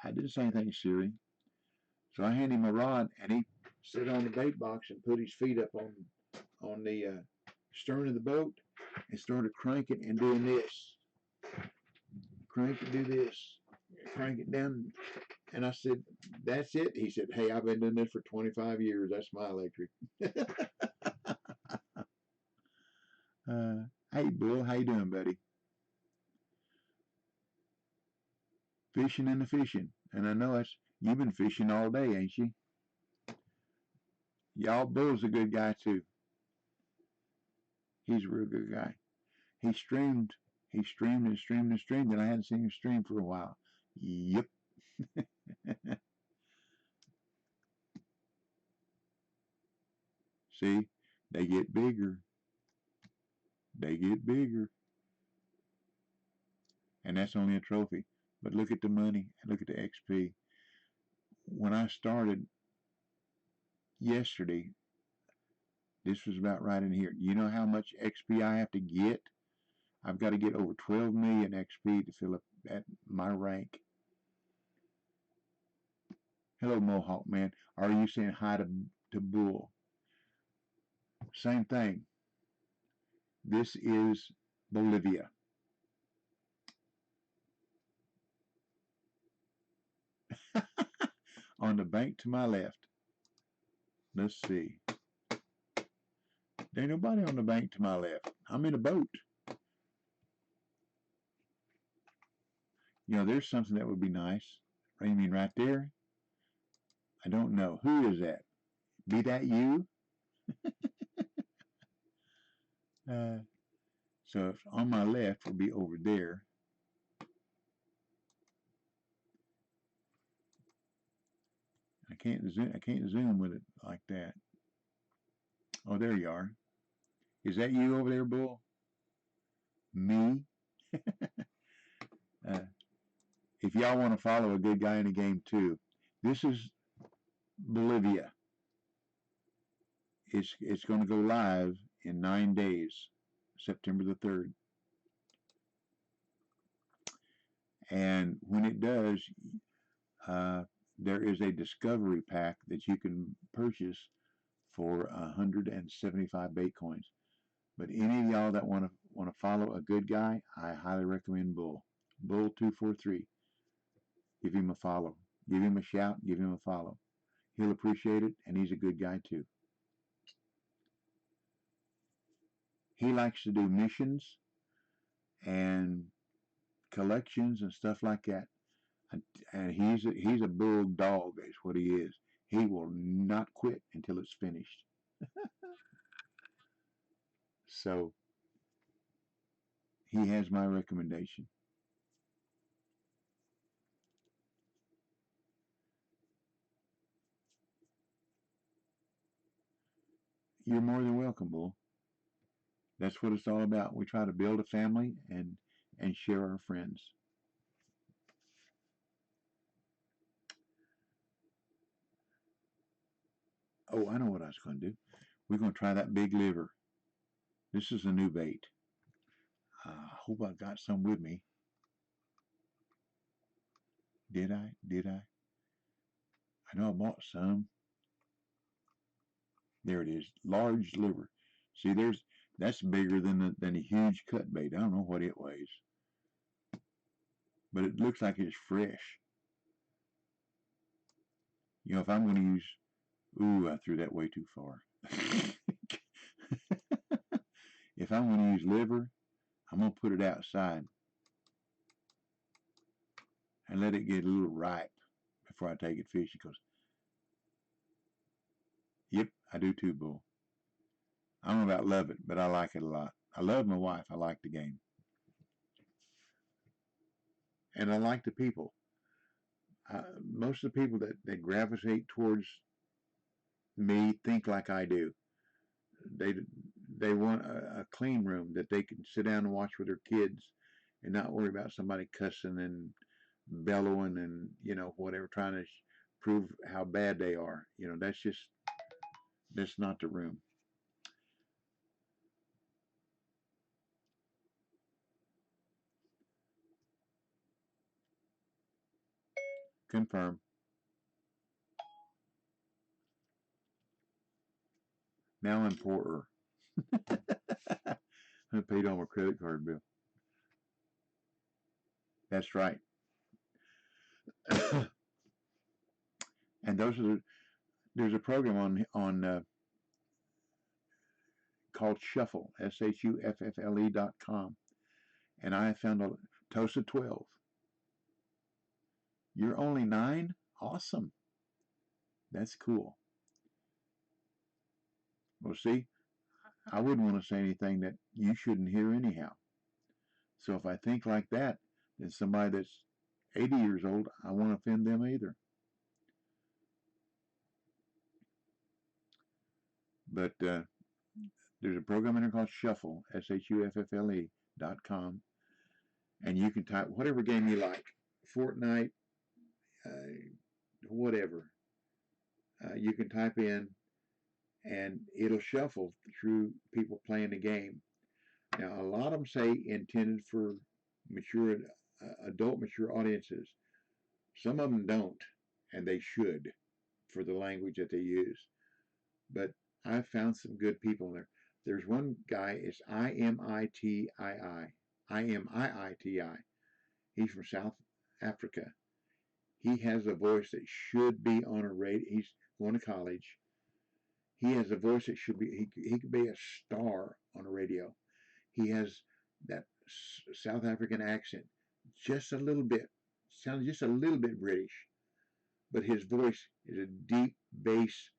I didn't say anything, Siri. So I handed him a rod, and he sat on the bait box and put his feet up on the stern of the boat and started cranking and doing this. Crank and do this. Crank it down. And I said, that's it? He said, hey, I've been doing this for 25 years. That's my electric. Hey, Bill, how you doing, buddy? Fishing and the fishing. And I know you've been fishing all day, ain't you? Y'all, Bill's a good guy, too. He's a real good guy. He streamed and streamed and streamed, and I hadn't seen him stream for a while. Yep. See, they get bigger. They get bigger. And that's only a trophy. But look at the money and look at the XP. When I started yesterday, this was about right in here. You know how much XP I have to get? I've got to get over 12 million XP to fill up at my rank. Hello, Mohawk man. Are you saying hi to Bull? Same thing. This is Bolivia. On the bank to my left. Let's see. There ain't nobody on the bank to my left. I'm in a boat. You know, there's something that would be nice. You mean right there? I don't know. Who is that? Be that you? So if on my left will be over there. I can't zoom with it like that. Oh, there you are. Is that you over there, Bull? Me? If y'all want to follow a good guy in the game too, this is Bolivia. It's going to go live in 9 days, September the 3rd. And when it does, there is a discovery pack that you can purchase for 175 bait coins. But any of y'all that want to follow a good guy, I highly recommend Bull. Bull243. Give him a follow. Give him a shout. Give him a follow. He'll appreciate it, and he's a good guy too. He likes to do missions and collections and stuff like that. And he's a bulldog, is what he is. He will not quit until it's finished. So he has my recommendation. You're more than welcome, Bull. That's what it's all about. We try to build a family and share our friends. Oh, I know what I was going to do. We're going to try that big liver. This is a new bait. I hope I got some with me. Did I? I know I bought some. There it is. Large liver. See, that's bigger than a huge cut bait. I don't know what it weighs. But it looks like it's fresh. You know, if I'm going to use... Ooh, I threw that way too far. If I'm going to use liver, I'm going to put it outside and let it get a little ripe before I take it fishing. Because, yep, I do too, Bull. I don't know about love it, but I like it a lot. I love my wife. I like the game. And I like the people. Most of the people that gravitate towards me think like I do. They want a clean room that they can sit down and watch with their kids and not worry about somebody cussing and bellowing and, you know, whatever, trying to prove how bad they are. You know, that's not the room. Confirm. Now I'm poorer. I paid on my credit card bill. That's right. And there's a program on called Shuffle, SHUFFLE.com, and I found a TOSA 12. You're only 9? Awesome. That's cool. Well, see, I wouldn't want to say anything that you shouldn't hear anyhow. So if I think like that, then somebody that's 80 years old, I won't offend them either. But there's a program in there called Shuffle, SHUFFLE.com, and you can type whatever game you like, Fortnite, whatever. You can type in, and it'll shuffle through people playing the game. Now, a lot of them say intended for mature, adult mature audiences. Some of them don't, and they should for the language that they use. But I've found some good people in there. There's one guy, it's IMITII. IMIITI. He's from South Africa. He has a voice that should be on a radio. He's going to college, He has a voice that should be, he could be a star on a radio. He has that South African accent, just a little bit, sounds just a little bit British, but his voice is a deep bass,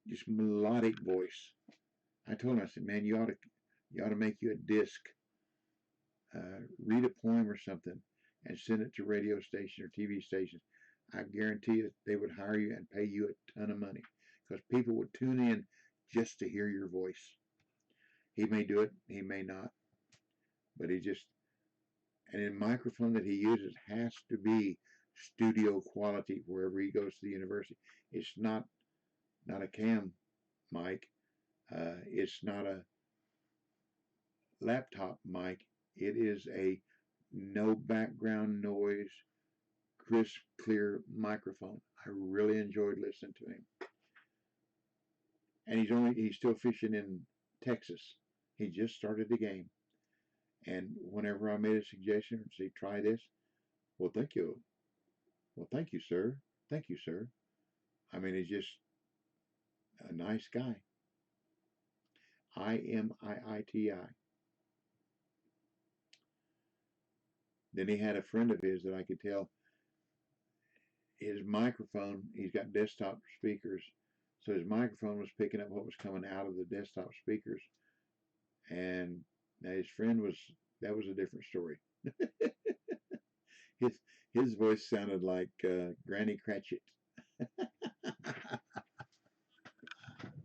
just melodic voice. I told him, I said, man, you ought to make you a disc, read a poem or something, and send it to radio station or TV stations. I guarantee you they would hire you and pay you a ton of money because people would tune in just to hear your voice. He may do it, he may not, but he just, and the microphone that he uses has to be studio quality wherever he goes to the university. It's not a cam mic. It's not a laptop mic. It is a no background noise, crisp, clear microphone. I really enjoyed listening to him. And he's still fishing in Texas. He just started the game. And whenever I made a suggestion and say, try this, well, thank you. Well, thank you, sir. Thank you, sir. I mean, he's just a nice guy. Imiti. Then he had a friend of his that I could tell his microphone, he's got desktop speakers, so his microphone was picking up what was coming out of the desktop speakers. And now his friend that was a different story. his his voice sounded like Granny Cratchit.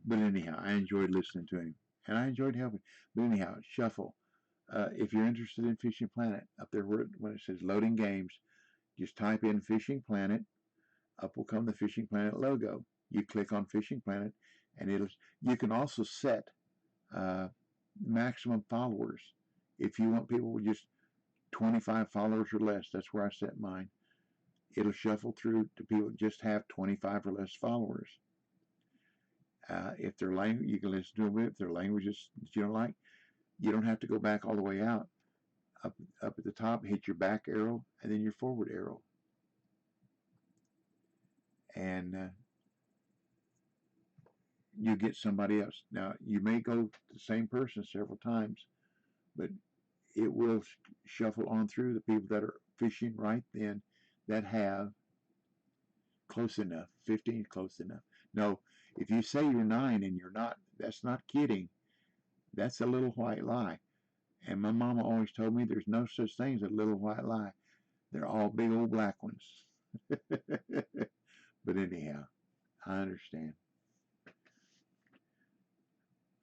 But anyhow, I enjoyed listening to him, and I enjoyed helping. But anyhow, Shuffle. If you're interested in Fishing Planet, up there when it says loading games, just type in Fishing Planet. Up will come the Fishing Planet logo. You click on Fishing Planet, and you can also set maximum followers. If you want people with just 25 followers or less, that's where I set mine. It'll shuffle through to people that just have 25 or less followers. If their language, you can listen to them. If their languages that you don't like, you don't have to go back all the way out. Up at the top, hit your back arrow and then your forward arrow. And you get somebody else. Now, you may go to the same person several times, but it will shuffle on through the people that are fishing right then that have close enough. 15 is close enough. No, if you say you're 9 and you're not, that's not kidding. That's a little white lie. And my mama always told me there's no such thing as a little white lie. They're all big old black ones. But anyhow, I understand.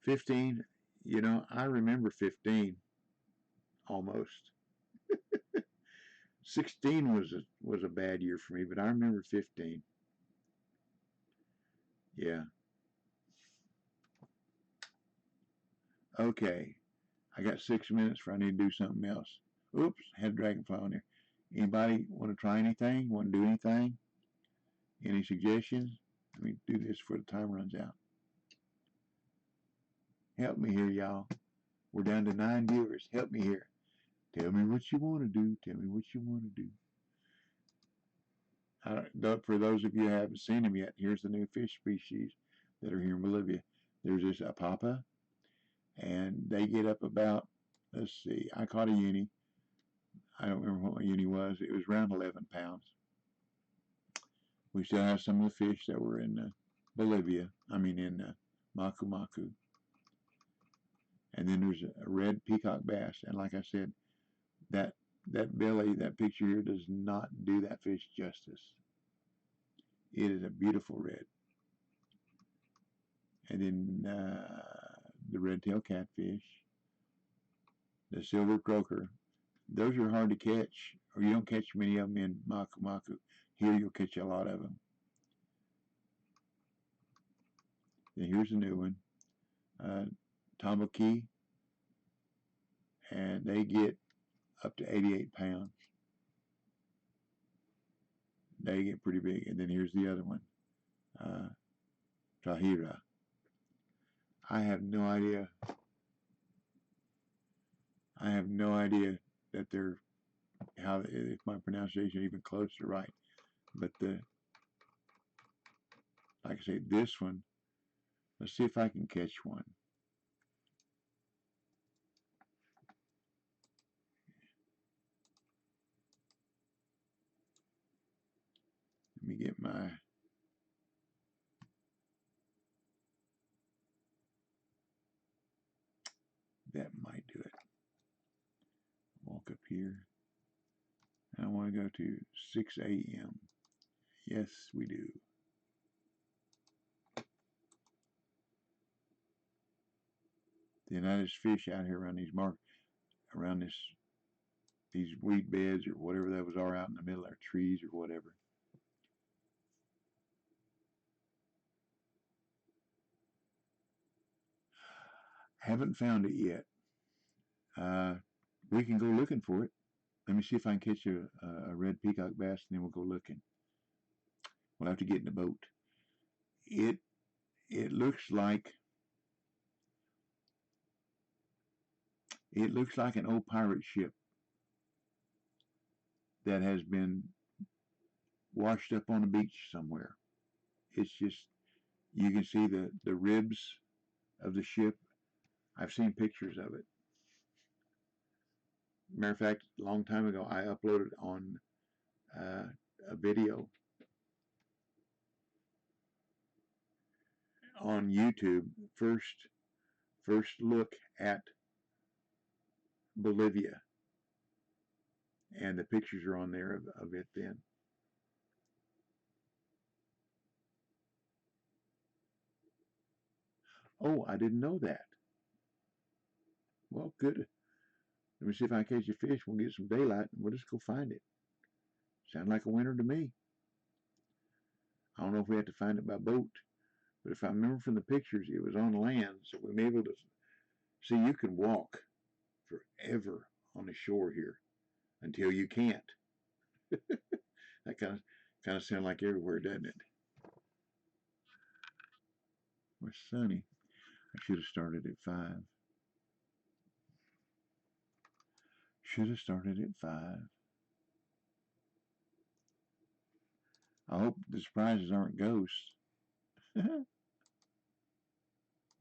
15, I remember 15 almost. 16 was a bad year for me, but I remember 15. Yeah. Okay. I got 6 minutes for I need to do something else. Oops, had a dragonfly on there. Anybody want to try anything? Want to do anything? Any suggestions? Let me do this before the time runs out. Help me here, y'all. We're down to 9 viewers. Help me here. Tell me what you want to do. Tell me what you want to do. For those of you who haven't seen them yet, here's the new fish species that are here in Bolivia. There's this apapa, and they get up about, let's see, I caught a uni. I don't remember what my uni was. It was around 11 pounds. We still have some of the fish that were in Bolivia. I mean in Maku Maku. And then there's a red peacock bass. And like I said, that belly, that picture here does not do that fish justice. It is a beautiful red. And then the red-tailed catfish, the silver croaker. Those are hard to catch, or you don't catch many of them in Maku Maku. Here you'll catch a lot of them. Then here's a new one, Tamaki, and they get up to 88 pounds. They get pretty big. And then here's the other one, Tahira. I have no idea. I have no idea that they're if my pronunciation is even close to right. But like I say, this one, Let's see if I can catch one. Let me get my... That might do it. Walk up here. I want to go to 6 a.m. Yes, we do. The United fish out here around these weed beds or whatever those are out in the middle of our trees or whatever. Haven't found it yet. We can go looking for it. Let me see if I can catch a red peacock bass, and then we'll go looking. We'll have to get in the boat. It looks like an old pirate ship that has been washed up on a beach somewhere. It's just, you can see the ribs of the ship. I've seen pictures of it. Matter of fact, a long time ago, I uploaded on a video on YouTube. First look at Bolivia, and the pictures are on there of it then. Oh, I didn't know that. Well, good. Let me see if I can catch a fish. We'll get some daylight, and we'll just go find it. Sound like a winner to me. I don't know if we have to find it by boat, but if I remember from the pictures, it was on land, so we may be able to see. You can walk forever on the shore here until you can't. That kind of sounds like everywhere, doesn't it? We're sunny. I should have started at 5. Should have started at 5. I hope the surprises aren't ghosts.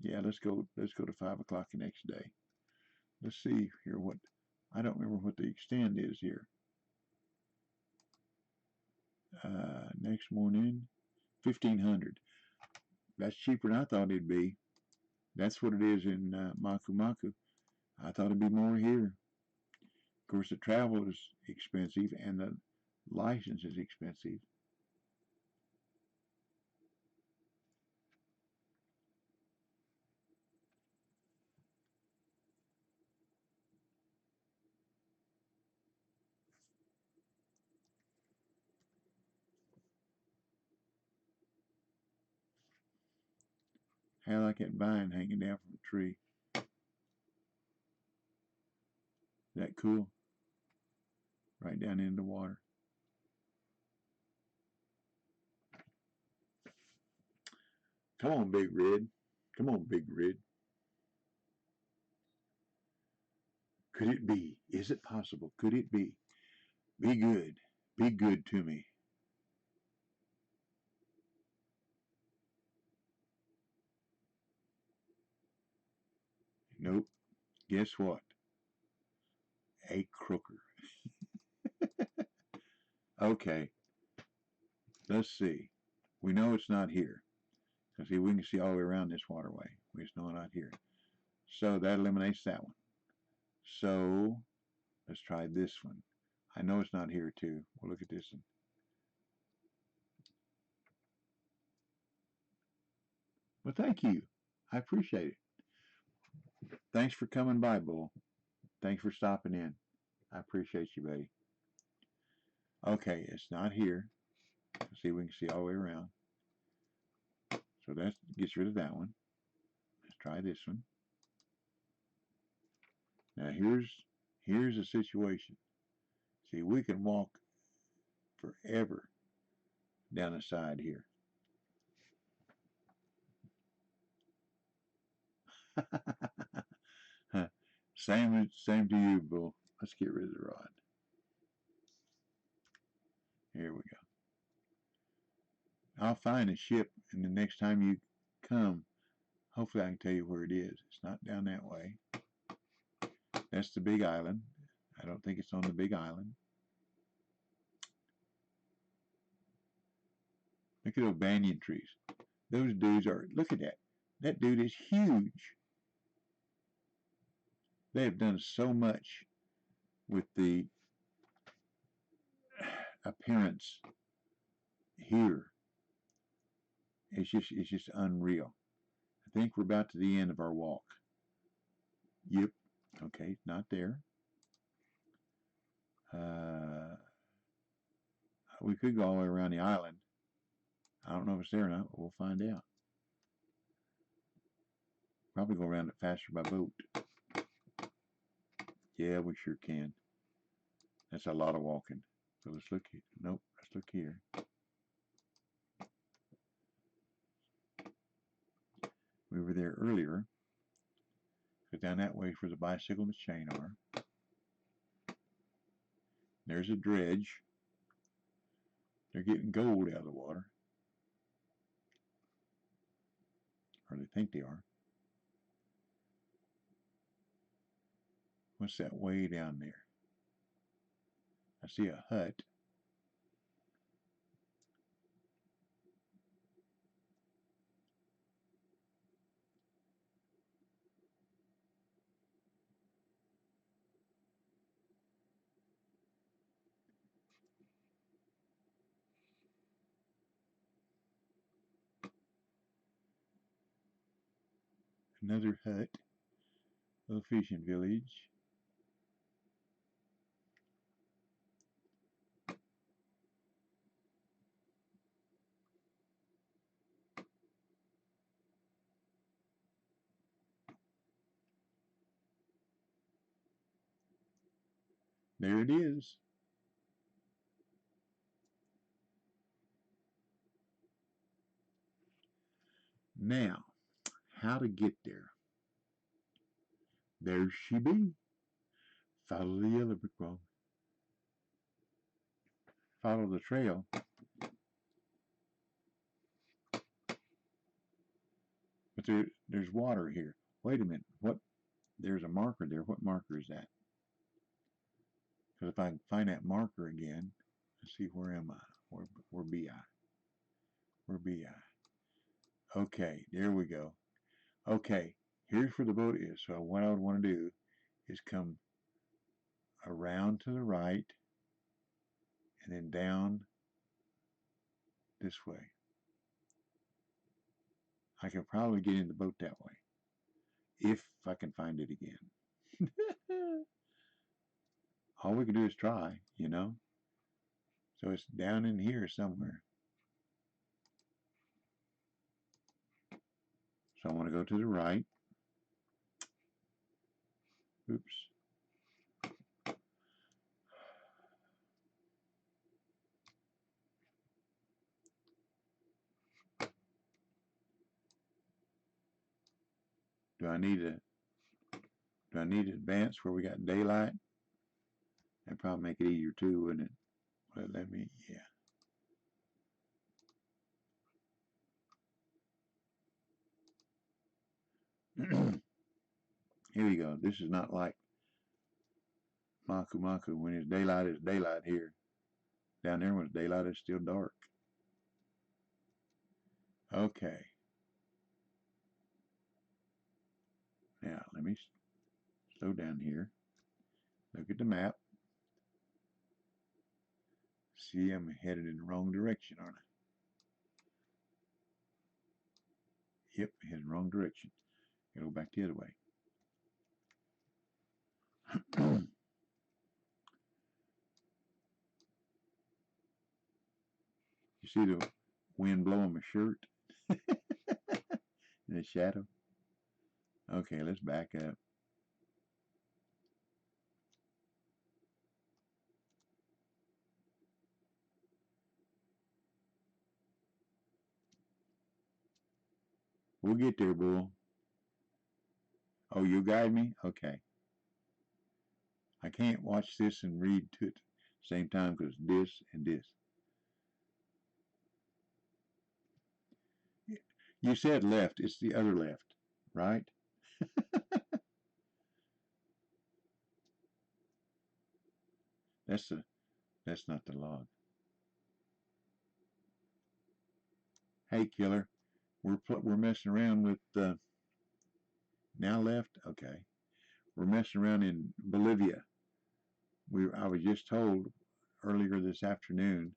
Yeah, let's go to 5 o'clock the next day. Let's see here what, I don't remember what the extent is here. Next morning, 1,500. That's cheaper than I thought it'd be. That's what it is in Maku Maku. I thought it'd be more here. Of course, the travel is expensive and the license is expensive. I like that vine hanging down from the tree. Is that cool? Right down into the water. Come on, Big Red. Come on, Big Red. Could it be? Is it possible? Could it be? Be good. Be good to me. Nope. Guess what? A crooker. Okay. Let's see. We know it's not here. Because see, we can see all the way around this waterway. We just know it's not here. So that eliminates that one. So let's try this one. I know it's not here too. We'll look at this one. Well, thank you. I appreciate it. Thanks for coming by, Bull. Thanks for stopping in. I appreciate you, buddy. Okay, it's not here. Let's see, we can see all the way around. So that gets rid of that one. Let's try this one. Now here's the situation. See, we can walk forever down the side here. Same to you, Bull. Let's get rid of the rod. Here we go. I'll find a ship, and the next time you come, Hopefully I can tell you where it is. It's not down that way. That's the big island. I don't think it's on the big island. Look at those banyan trees. Those dudes are, look at that. That dude is huge. They have done so much with the appearance here. It's just unreal. I think we're about to the end of our walk. Yep. Okay, not there. We could go all the way around the island. I don't know if it's there or not, but we'll find out. Probably go around it faster by boat. Yeah, we sure can. That's a lot of walking. So let's look here. Nope, let's look here. We were there earlier. Go down that way where the bicycle and the chain are. There's a dredge. They're getting gold out of the water. Or they think they are. What's that way down there? I see a hut. Another hut. Little fishing village. There it is. Now, how to get there? There she be. Follow the yellow brick road. Follow the trail. But there's water here. Wait a minute. What? There's a marker there. What marker is that? Because if I can find that marker again, let's see, where am I? Where be I? Where be I? Okay, there we go. Okay, here's where the boat is. So what I would want to do is come around to the right and then down this way. I can probably get in the boat that way if I can find it again. All we can do is try, you know. So it's down in here somewhere. So I want to go to the right. Oops. Do I need to advance where we got daylight? That'd probably make it easier too, wouldn't it? Well, let me, yeah. Here we go. This is not like Maku Maku. When it's daylight here. Down there when it's daylight, it's still dark. Okay. Now, let me slow down here. Look at the map. See, I'm headed in the wrong direction, aren't I? Yep, headed in the wrong direction. Gotta go back the other way. You see the wind blowing my shirt in the shadow? Okay, let's back up. We'll get there, Bull. Oh, you'll guide me? Okay. I can't watch this and read to it at the same time because this and this. You said left. It's the other left. right? That's not the log. Hey, killer, we're messing around with now left. Okay, we're messing around in Bolivia. I was just told earlier this afternoon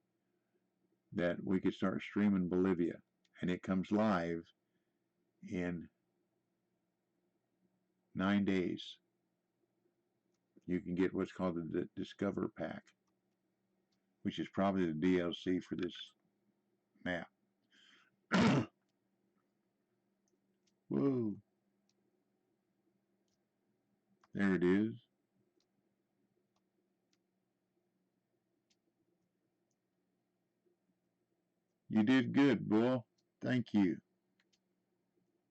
that we could start streaming Bolivia, and it comes live in 9 days. You can get what's called the Discover Pack, which is probably the DLC for this map. Whoa, there it is. You did good, boy. Thank you.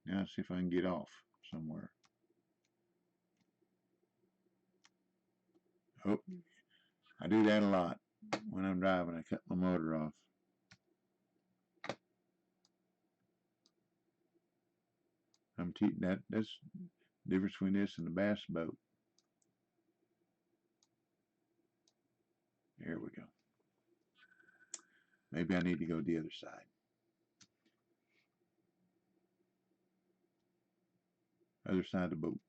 Now let's see if I can get off somewhere. Oh, I do that a lot when I'm driving. I cut my motor off. That's the difference between this and the bass boat. There we go. Maybe I need to go the other side. Other side of the boat.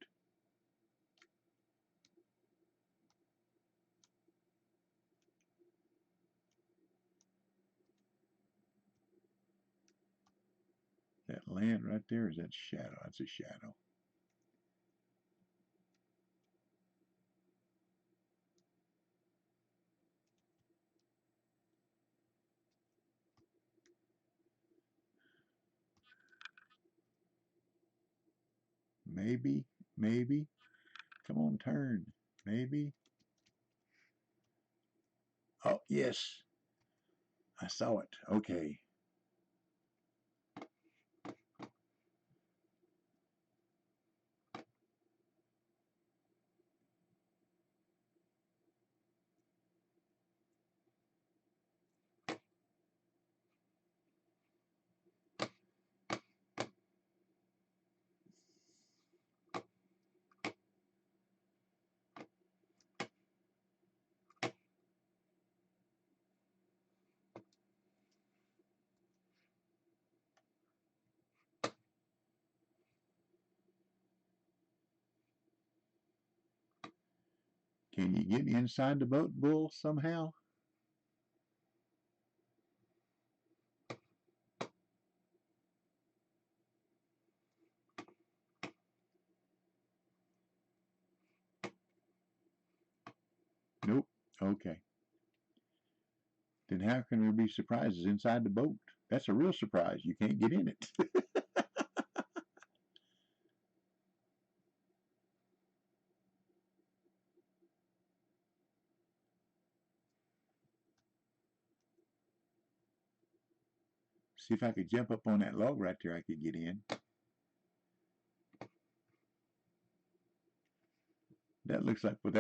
That land right there, is that shadow? That's a shadow. Maybe, maybe. Come on, turn. Maybe. Oh, yes. I saw it. Okay. Can you get inside the boat, Bull, somehow? Nope. Okay. Then how can there be surprises inside the boat? That's a real surprise. You can't get in it. See if I could jump up on that log right there, I could get in. That looks like, well,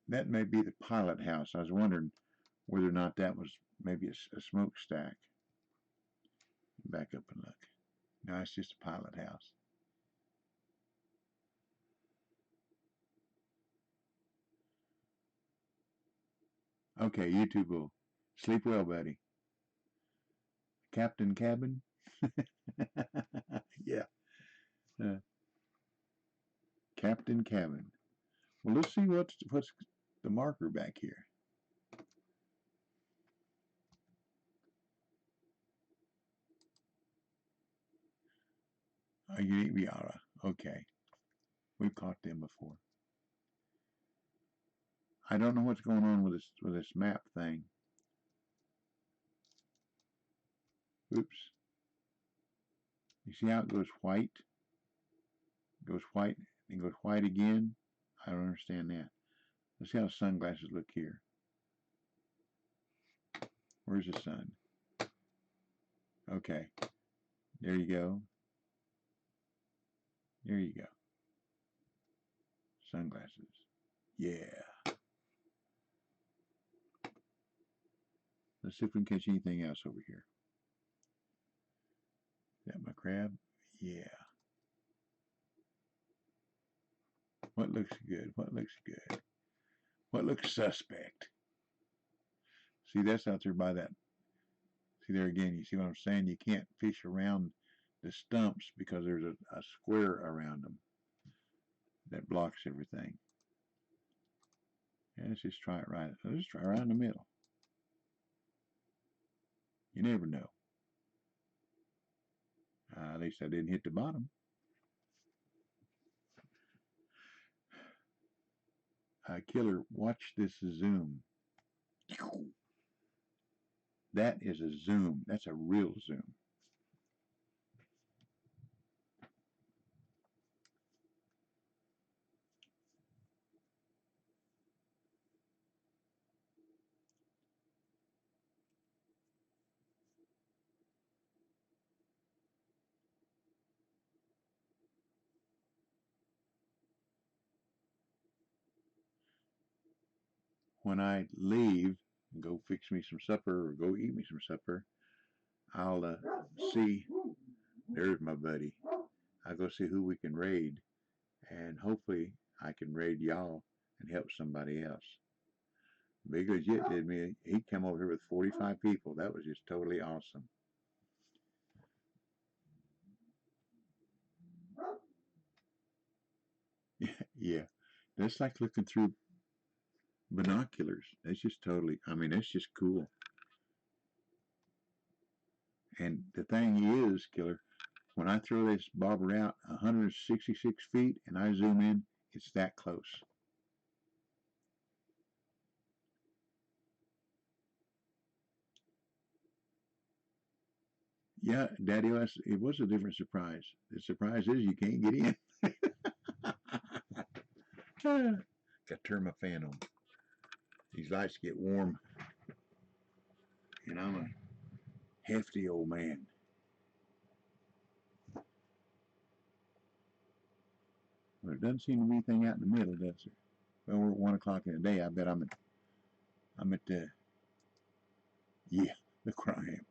that may be the pilot house. I was wondering whether or not that was maybe a smokestack. Back up and look. No, it's just a pilot house. Okay, you two will sleep well, buddy. Captain Cabin? Yeah. Uh, Captain Cabin. Well, let's see what's the marker back here. A unique Viara. Okay. We've caught them before. I don't know what's going on with this map thing. Oops. You see how it goes white? It goes white and goes white again? I don't understand that. Let's see how sunglasses look here. Where's the sun? Okay. There you go. There you go. Sunglasses. Yeah. Let's see if we can catch anything else over here. Is that my crab? Yeah. What looks good? What looks good? What looks suspect? See, that's out there by that. See there again, you see what I'm saying? You can't fish around the stumps because there's a square around them that blocks everything. Yeah, let's just try it right. Let's try right in the middle. You never know. At least I didn't hit the bottom. Killer, watch this zoom. That is a zoom. That's a real zoom. When I leave and go fix me some supper or go eat me some supper, I'll see. There's my buddy. I'll go see who we can raid, and hopefully I can raid y'all and help somebody else. Big Legit did me. He came over here with 45 people. That was just totally awesome. Yeah, that's like looking through binoculars. That's just totally. I mean, that's just cool. And the thing is, Killer, when I throw this bobber out 166 feet and I zoom in, it's that close. Yeah, Daddy, it was a different surprise. The surprise is you can't get in. Got to turn my fan on. These lights get warm, and I'm a hefty old man. Well, there doesn't seem to be anything out in the middle, does there? Well, we're at 1 o'clock in the day. I bet I'm at the, yeah, the crime.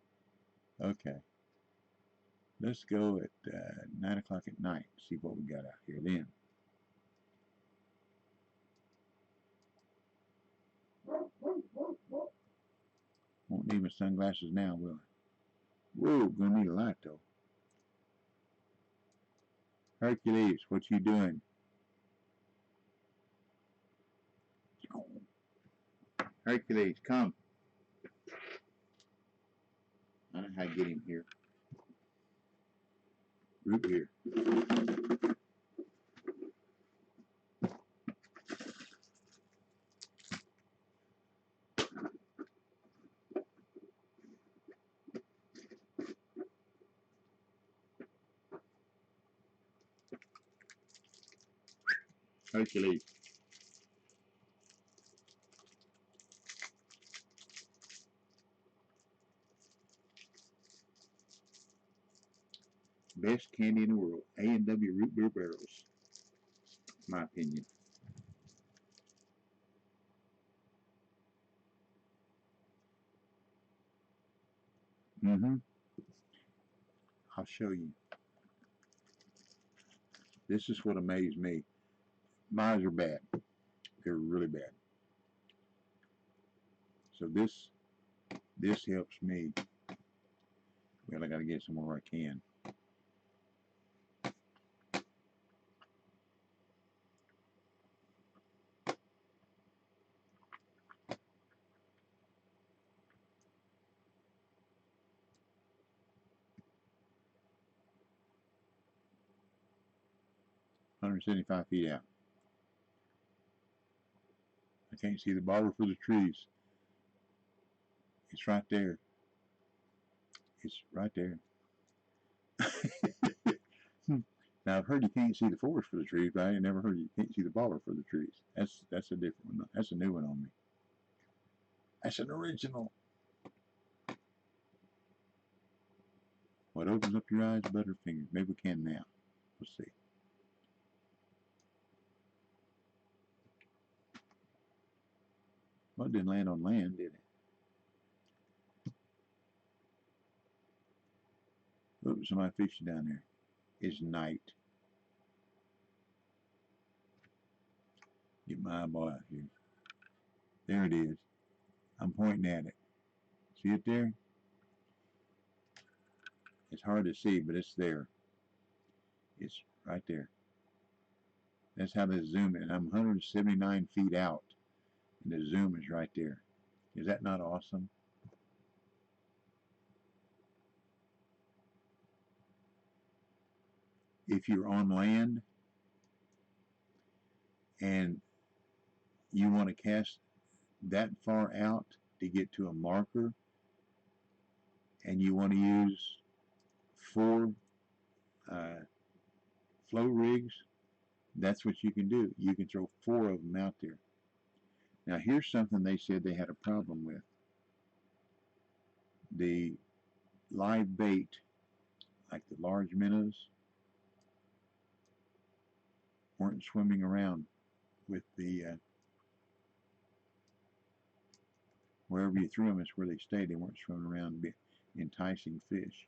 Okay. Let's go at 9 o'clock at night. See what we got out here then. Won't need my sunglasses now, will I? Whoa, gonna need a light though. Hercules, what you doing? Hercules, come. I don't know how to get him here. Root here. Hercules. Best candy in the world. A&W root beer barrels. My opinion. Mm-hmm. I'll show you. This is what amazed me. Mine are bad. They're really bad. So this helps me. Well, I got to get somewhere where I can. One hundred 75 feet out. I can't see the bobber for the trees. It's right there. It's right there. Now I've heard you can't see the forest for the trees, but I ain't never heard you can't see the bobber for the trees. That's a different one. That's a new one on me. That's an original. What opens up your eyes, butterfingers. Maybe we can now. We'll see. Well, it didn't land on land, did it? Oops, somebody fishing down there. It's night. my eyeball out here. There it is. I'm pointing at it. See it there? It's hard to see, but it's there. It's right there. That's how they zoom in. I'm 179 feet out, and the zoom is right there. Is that not awesome? If you're on land and you want to cast that far out to get to a marker, and you want to use 4 flow rigs, that's what you can do. You can throw 4 of them out there. Now here's something they said they had a problem with. The live bait, like the large minnows, weren't swimming around with the wherever you threw them is where they stayed. They weren't swimming around enticing fish.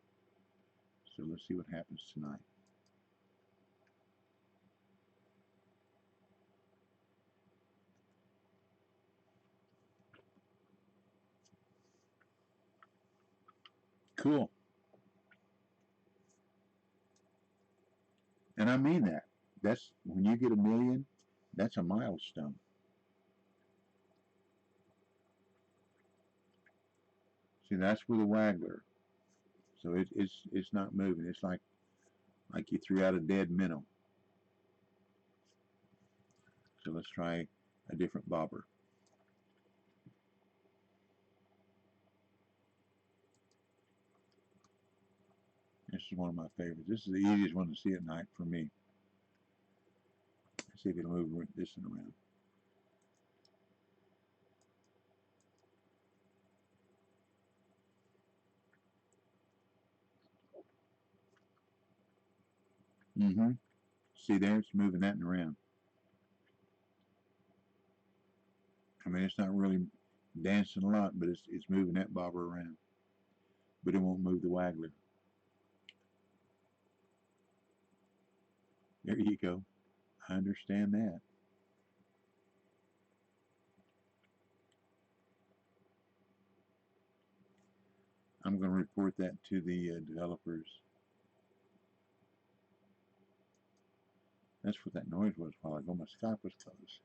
So let's see what happens tonight. Cool. And I mean that. That's when you get 1 million, that's a milestone. See, that's with a waggler. So it's not moving. It's like you threw out a dead minnow. So let's try a different bobber. This is one of my favorites. This is the easiest one to see at night for me. Let's see if it'll move this one around. Mm-hmm. See there? It's moving that one around. I mean, it's not really dancing a lot, but it's moving that bobber around. But it won't move the waggler. There you go. I understand that. I'm going to report that to the developers. That's what that noise was a while ago. My Skype was closed.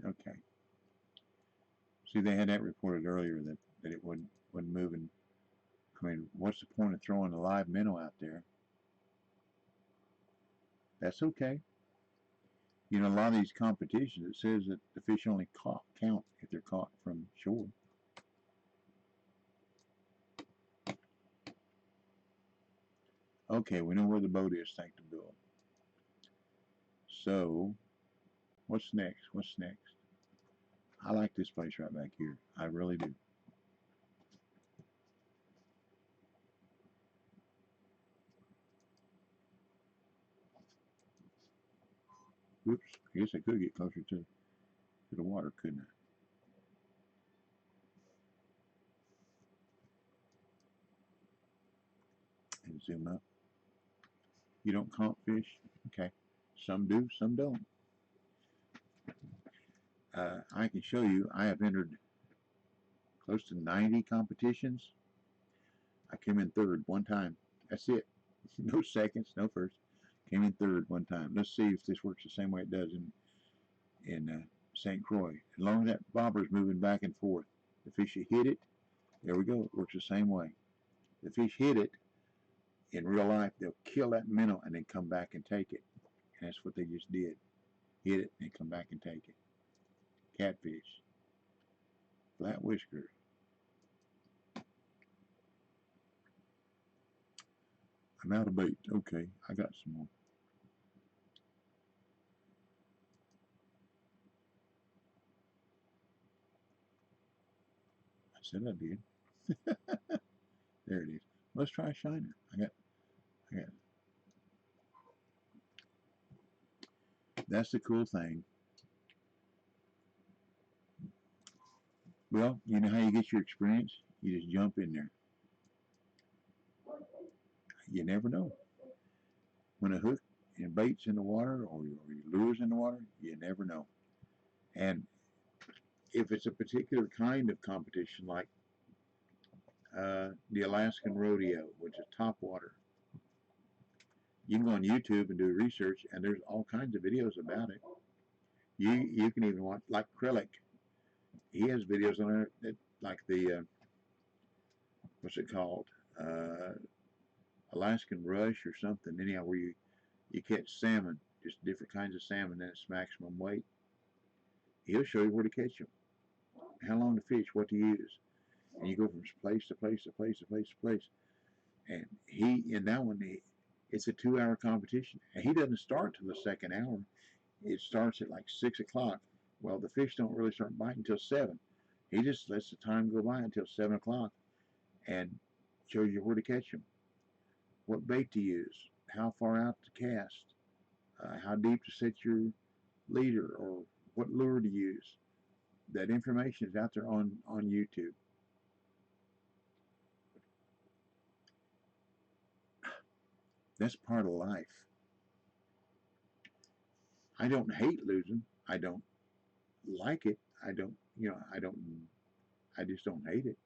Okay. See, they had that reported earlier that it wasn't moving. I mean, what's the point of throwing a live minnow out there? That's okay. You know, a lot of these competitions, it says that the fish only count if they're caught from shore. Okay, we know where the boat is, thank the bill. So, what's next? What's next? I like this place right back here. I really do. Oops, I guess I could get closer to the water, couldn't I? And zoom up. You don't comp fish? Okay. Some do, some don't. I can show you, I have entered close to 90 competitions. I came in third one time. That's it. No seconds, no first. Came in third one time. Let's see if this works the same way it does in St. Croix. As long as that bobber is moving back and forth, the fish hit it. There we go. It works the same way. The fish hit it in real life. They'll kill that minnow and then come back and take it. And that's what they just did. hit it, and come back and take it. Catfish. Flat whisker. I'm out of bait. Okay, I got some more. I said I did. There it is. Let's try a shiner. I got. That's the cool thing. Well, you know how you get your experience? You just jump in there. You never know. When a hook and bait's in the water or your lure's in the water, you never know. And if it's a particular kind of competition, like the Alaskan Rodeo, which is top water, you can go on YouTube and do research, and there's all kinds of videos about it. You can even watch, like Krellick. He has videos on there that, like the what's it called, Alaskan Rush or something. Anyhow, where you catch salmon, just different kinds of salmon, and it's maximum weight. He'll show you where to catch them, how long to fish, what to use, and you go from place to place to place to place to place. And in that one, it's a 2-hour competition, and he doesn't start till the second hour. It starts at like 6 o'clock. Well, the fish don't really start biting until 7. He just lets the time go by until 7 o'clock and shows you where to catch them, what bait to use, how far out to cast, how deep to set your leader, or what lure to use. That information is out there on YouTube. That's part of life. I don't hate losing. I don't like it. I just don't hate it.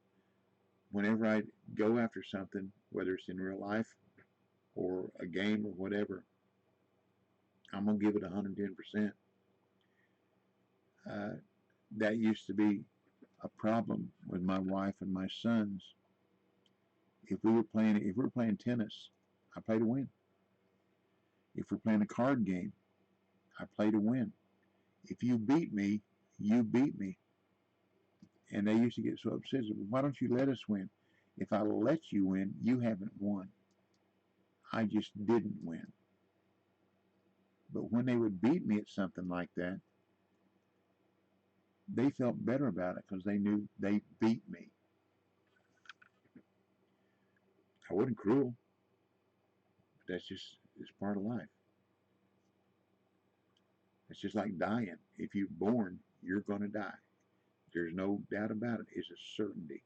Whenever I go after something, whether it's in real life or a game or whatever, I'm going to give it 110%. That used to be a problem with my wife and my sons. If we were playing tennis, I play to win. If we're playing a card game, I play to win. If you beat me, you beat me. And they used to get so upset. Why don't you let us win? If I let you win, you haven't won. I just didn't win. But when they would beat me at something like that, they felt better about it because they knew they beat me. I wasn't cruel, but it's part of life. It's just like dying. If you're born, you're going to die. There's no doubt about it. It's a certainty.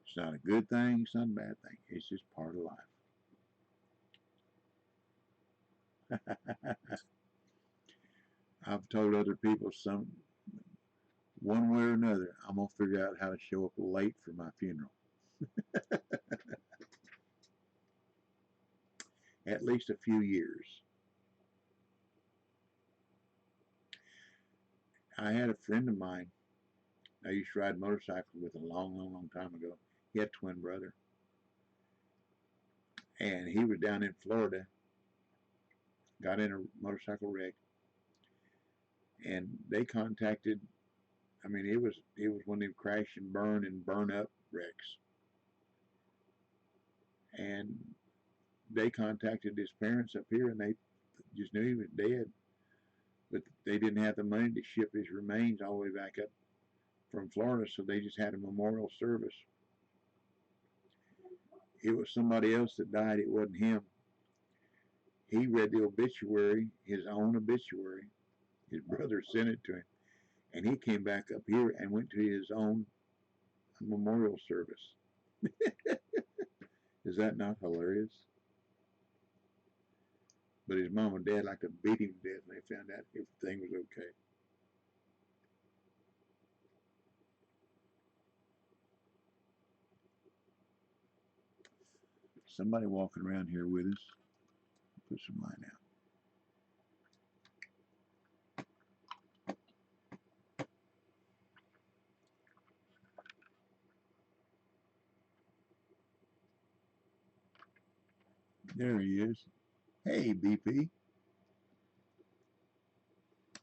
It's not a good thing. It's not a bad thing. It's just part of life. I've told other people one way or another, I'm going to figure out how to show up late for my funeral. At least a few years. I had a friend of mine I used to ride motorcycles with a long, long, long time ago. He had a twin brother. And he was down in Florida, got in a motorcycle wreck, and they contacted, it was one of them crash and burn up wrecks. And they contacted his parents up here, and they just knew he was dead. But they didn't have the money to ship his remains all the way back up from Florida, so they just had a memorial service. It was somebody else that died. It wasn't him. He read the obituary, his own obituary. His brother sent it to him. And he came back up here and went to his own memorial service. Is that not hilarious? But his mom and dad like to beat him to death when they found out if the thing was okay. Somebody walking around here with us. Put some line out. There he is. Hey, BP.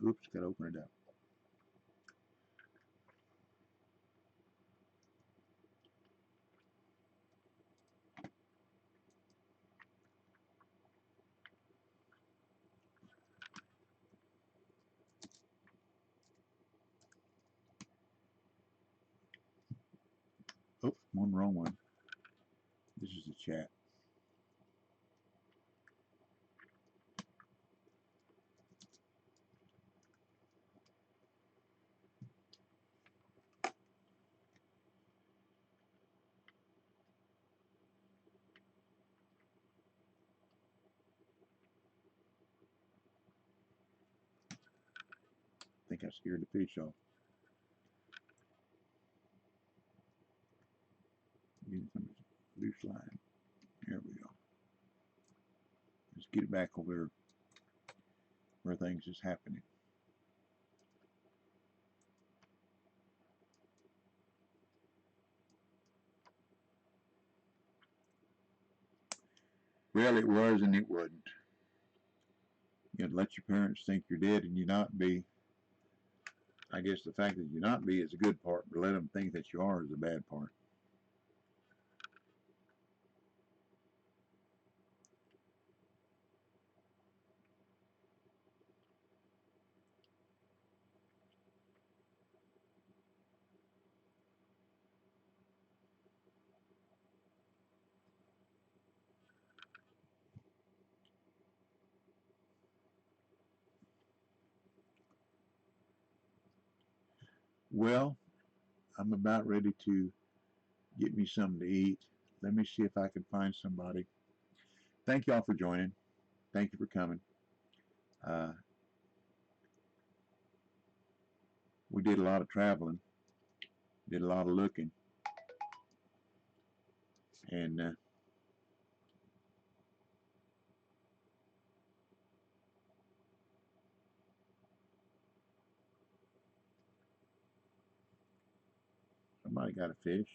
Oops, gotta open it up. Oh, one wrong one. This is the chat. I think I scared the fish off. Getting some loose line. There we go. Let's get it back over there where things is happening. Well, it was and it wasn't. You know, let your parents think you're dead and you not be. I guess the fact that you not be is a good part, but let them think that you are is the bad part. Well, I'm about ready to get me something to eat. Let me see if I can find somebody. Thank y'all for joining. Thank you for coming. Uh, we did a lot of traveling, did a lot of looking, and somebody got a fish.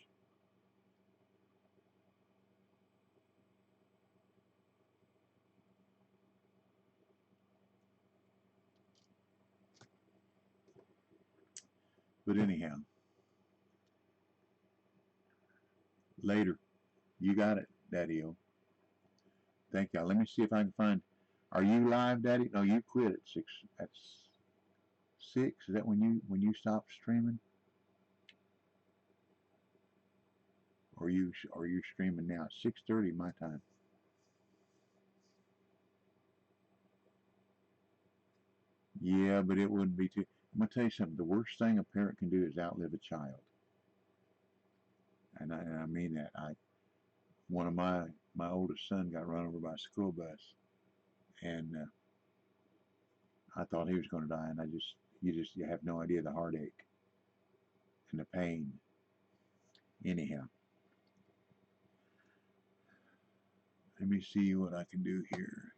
But anyhow, later. You got it, Daddy-O. Thank y'all. Let me see if I can find. Are you live, Daddy? No, you quit at 6. That's 6. Is that when you stop streaming? Or you streaming now? 6:30 my time. Yeah, but it wouldn't be too. I'm gonna tell you something. The worst thing a parent can do is outlive a child, and I mean that. One of my oldest son got run over by a school bus, and I thought he was going to die, and you have no idea the heartache and the pain. Anyhow, let me see what I can do here.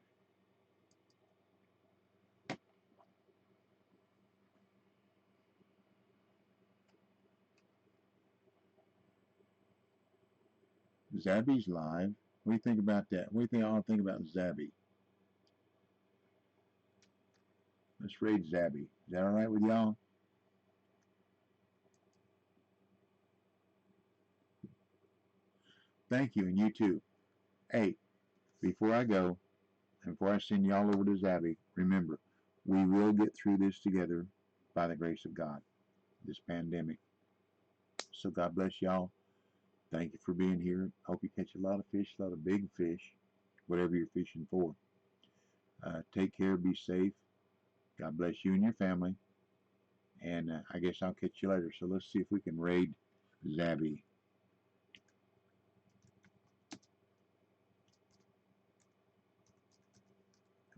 Zabby's live. What do you think about that? What do you think I'll think about Zabby? Let's raid Zabby. Is that all right with y'all? Thank you, and you too. Hey, before I go, and before I send y'all over to Zabby, remember, we will get through this together by the grace of God, this pandemic. So God bless y'all. Thank you for being here. Hope you catch a lot of fish, a lot of big fish, whatever you're fishing for. Take care, be safe. God bless you and your family. And I guess I'll catch you later. So let's see if we can raid Zabby.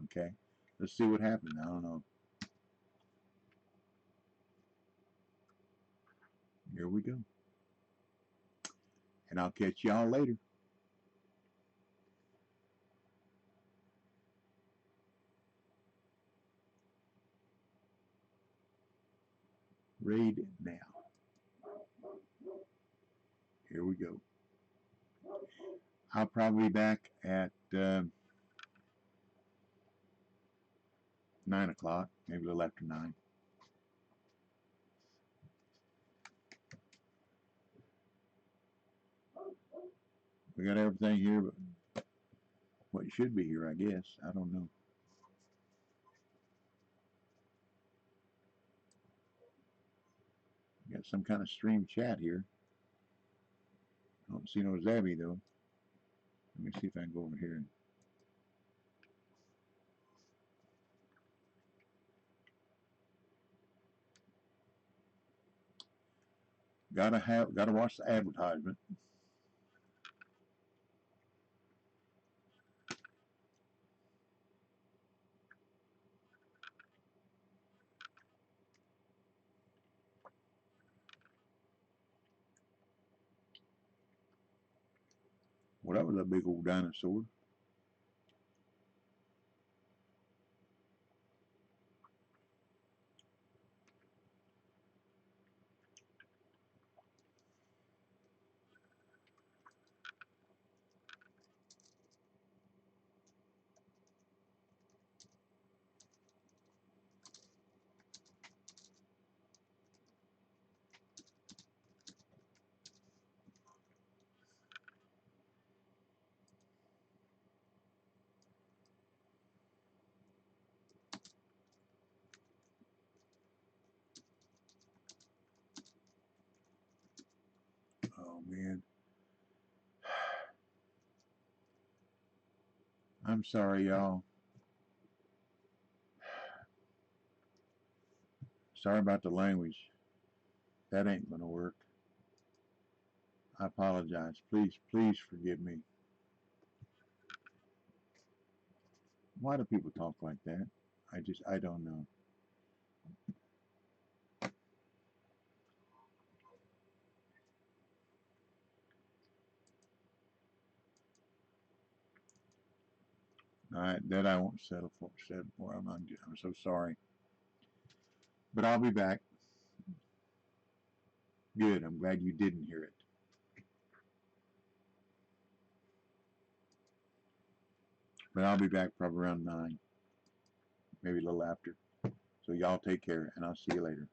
Okay? Let's see what happens. I don't know. Here we go. And I'll catch y'all later. Raid now. Here we go. I'll probably be back at 9 o'clock, maybe a little after 9. We got everything here, but what should be here, I guess. I don't know. Got some kind of stream chat here. I don't see no Zabby though. Let me see if I can go over here. Gotta watch the advertisement. Well, that was a big old dinosaur. Oh man. I'm sorry, y'all. Sorry about the language. That ain't gonna work. I apologize. Please forgive me. Why do people talk like that? I don't know. That I won't settle for. I'm so sorry. But I'll be back. Good. I'm glad you didn't hear it. But I'll be back probably around 9, maybe a little after. So y'all take care, and I'll see you later.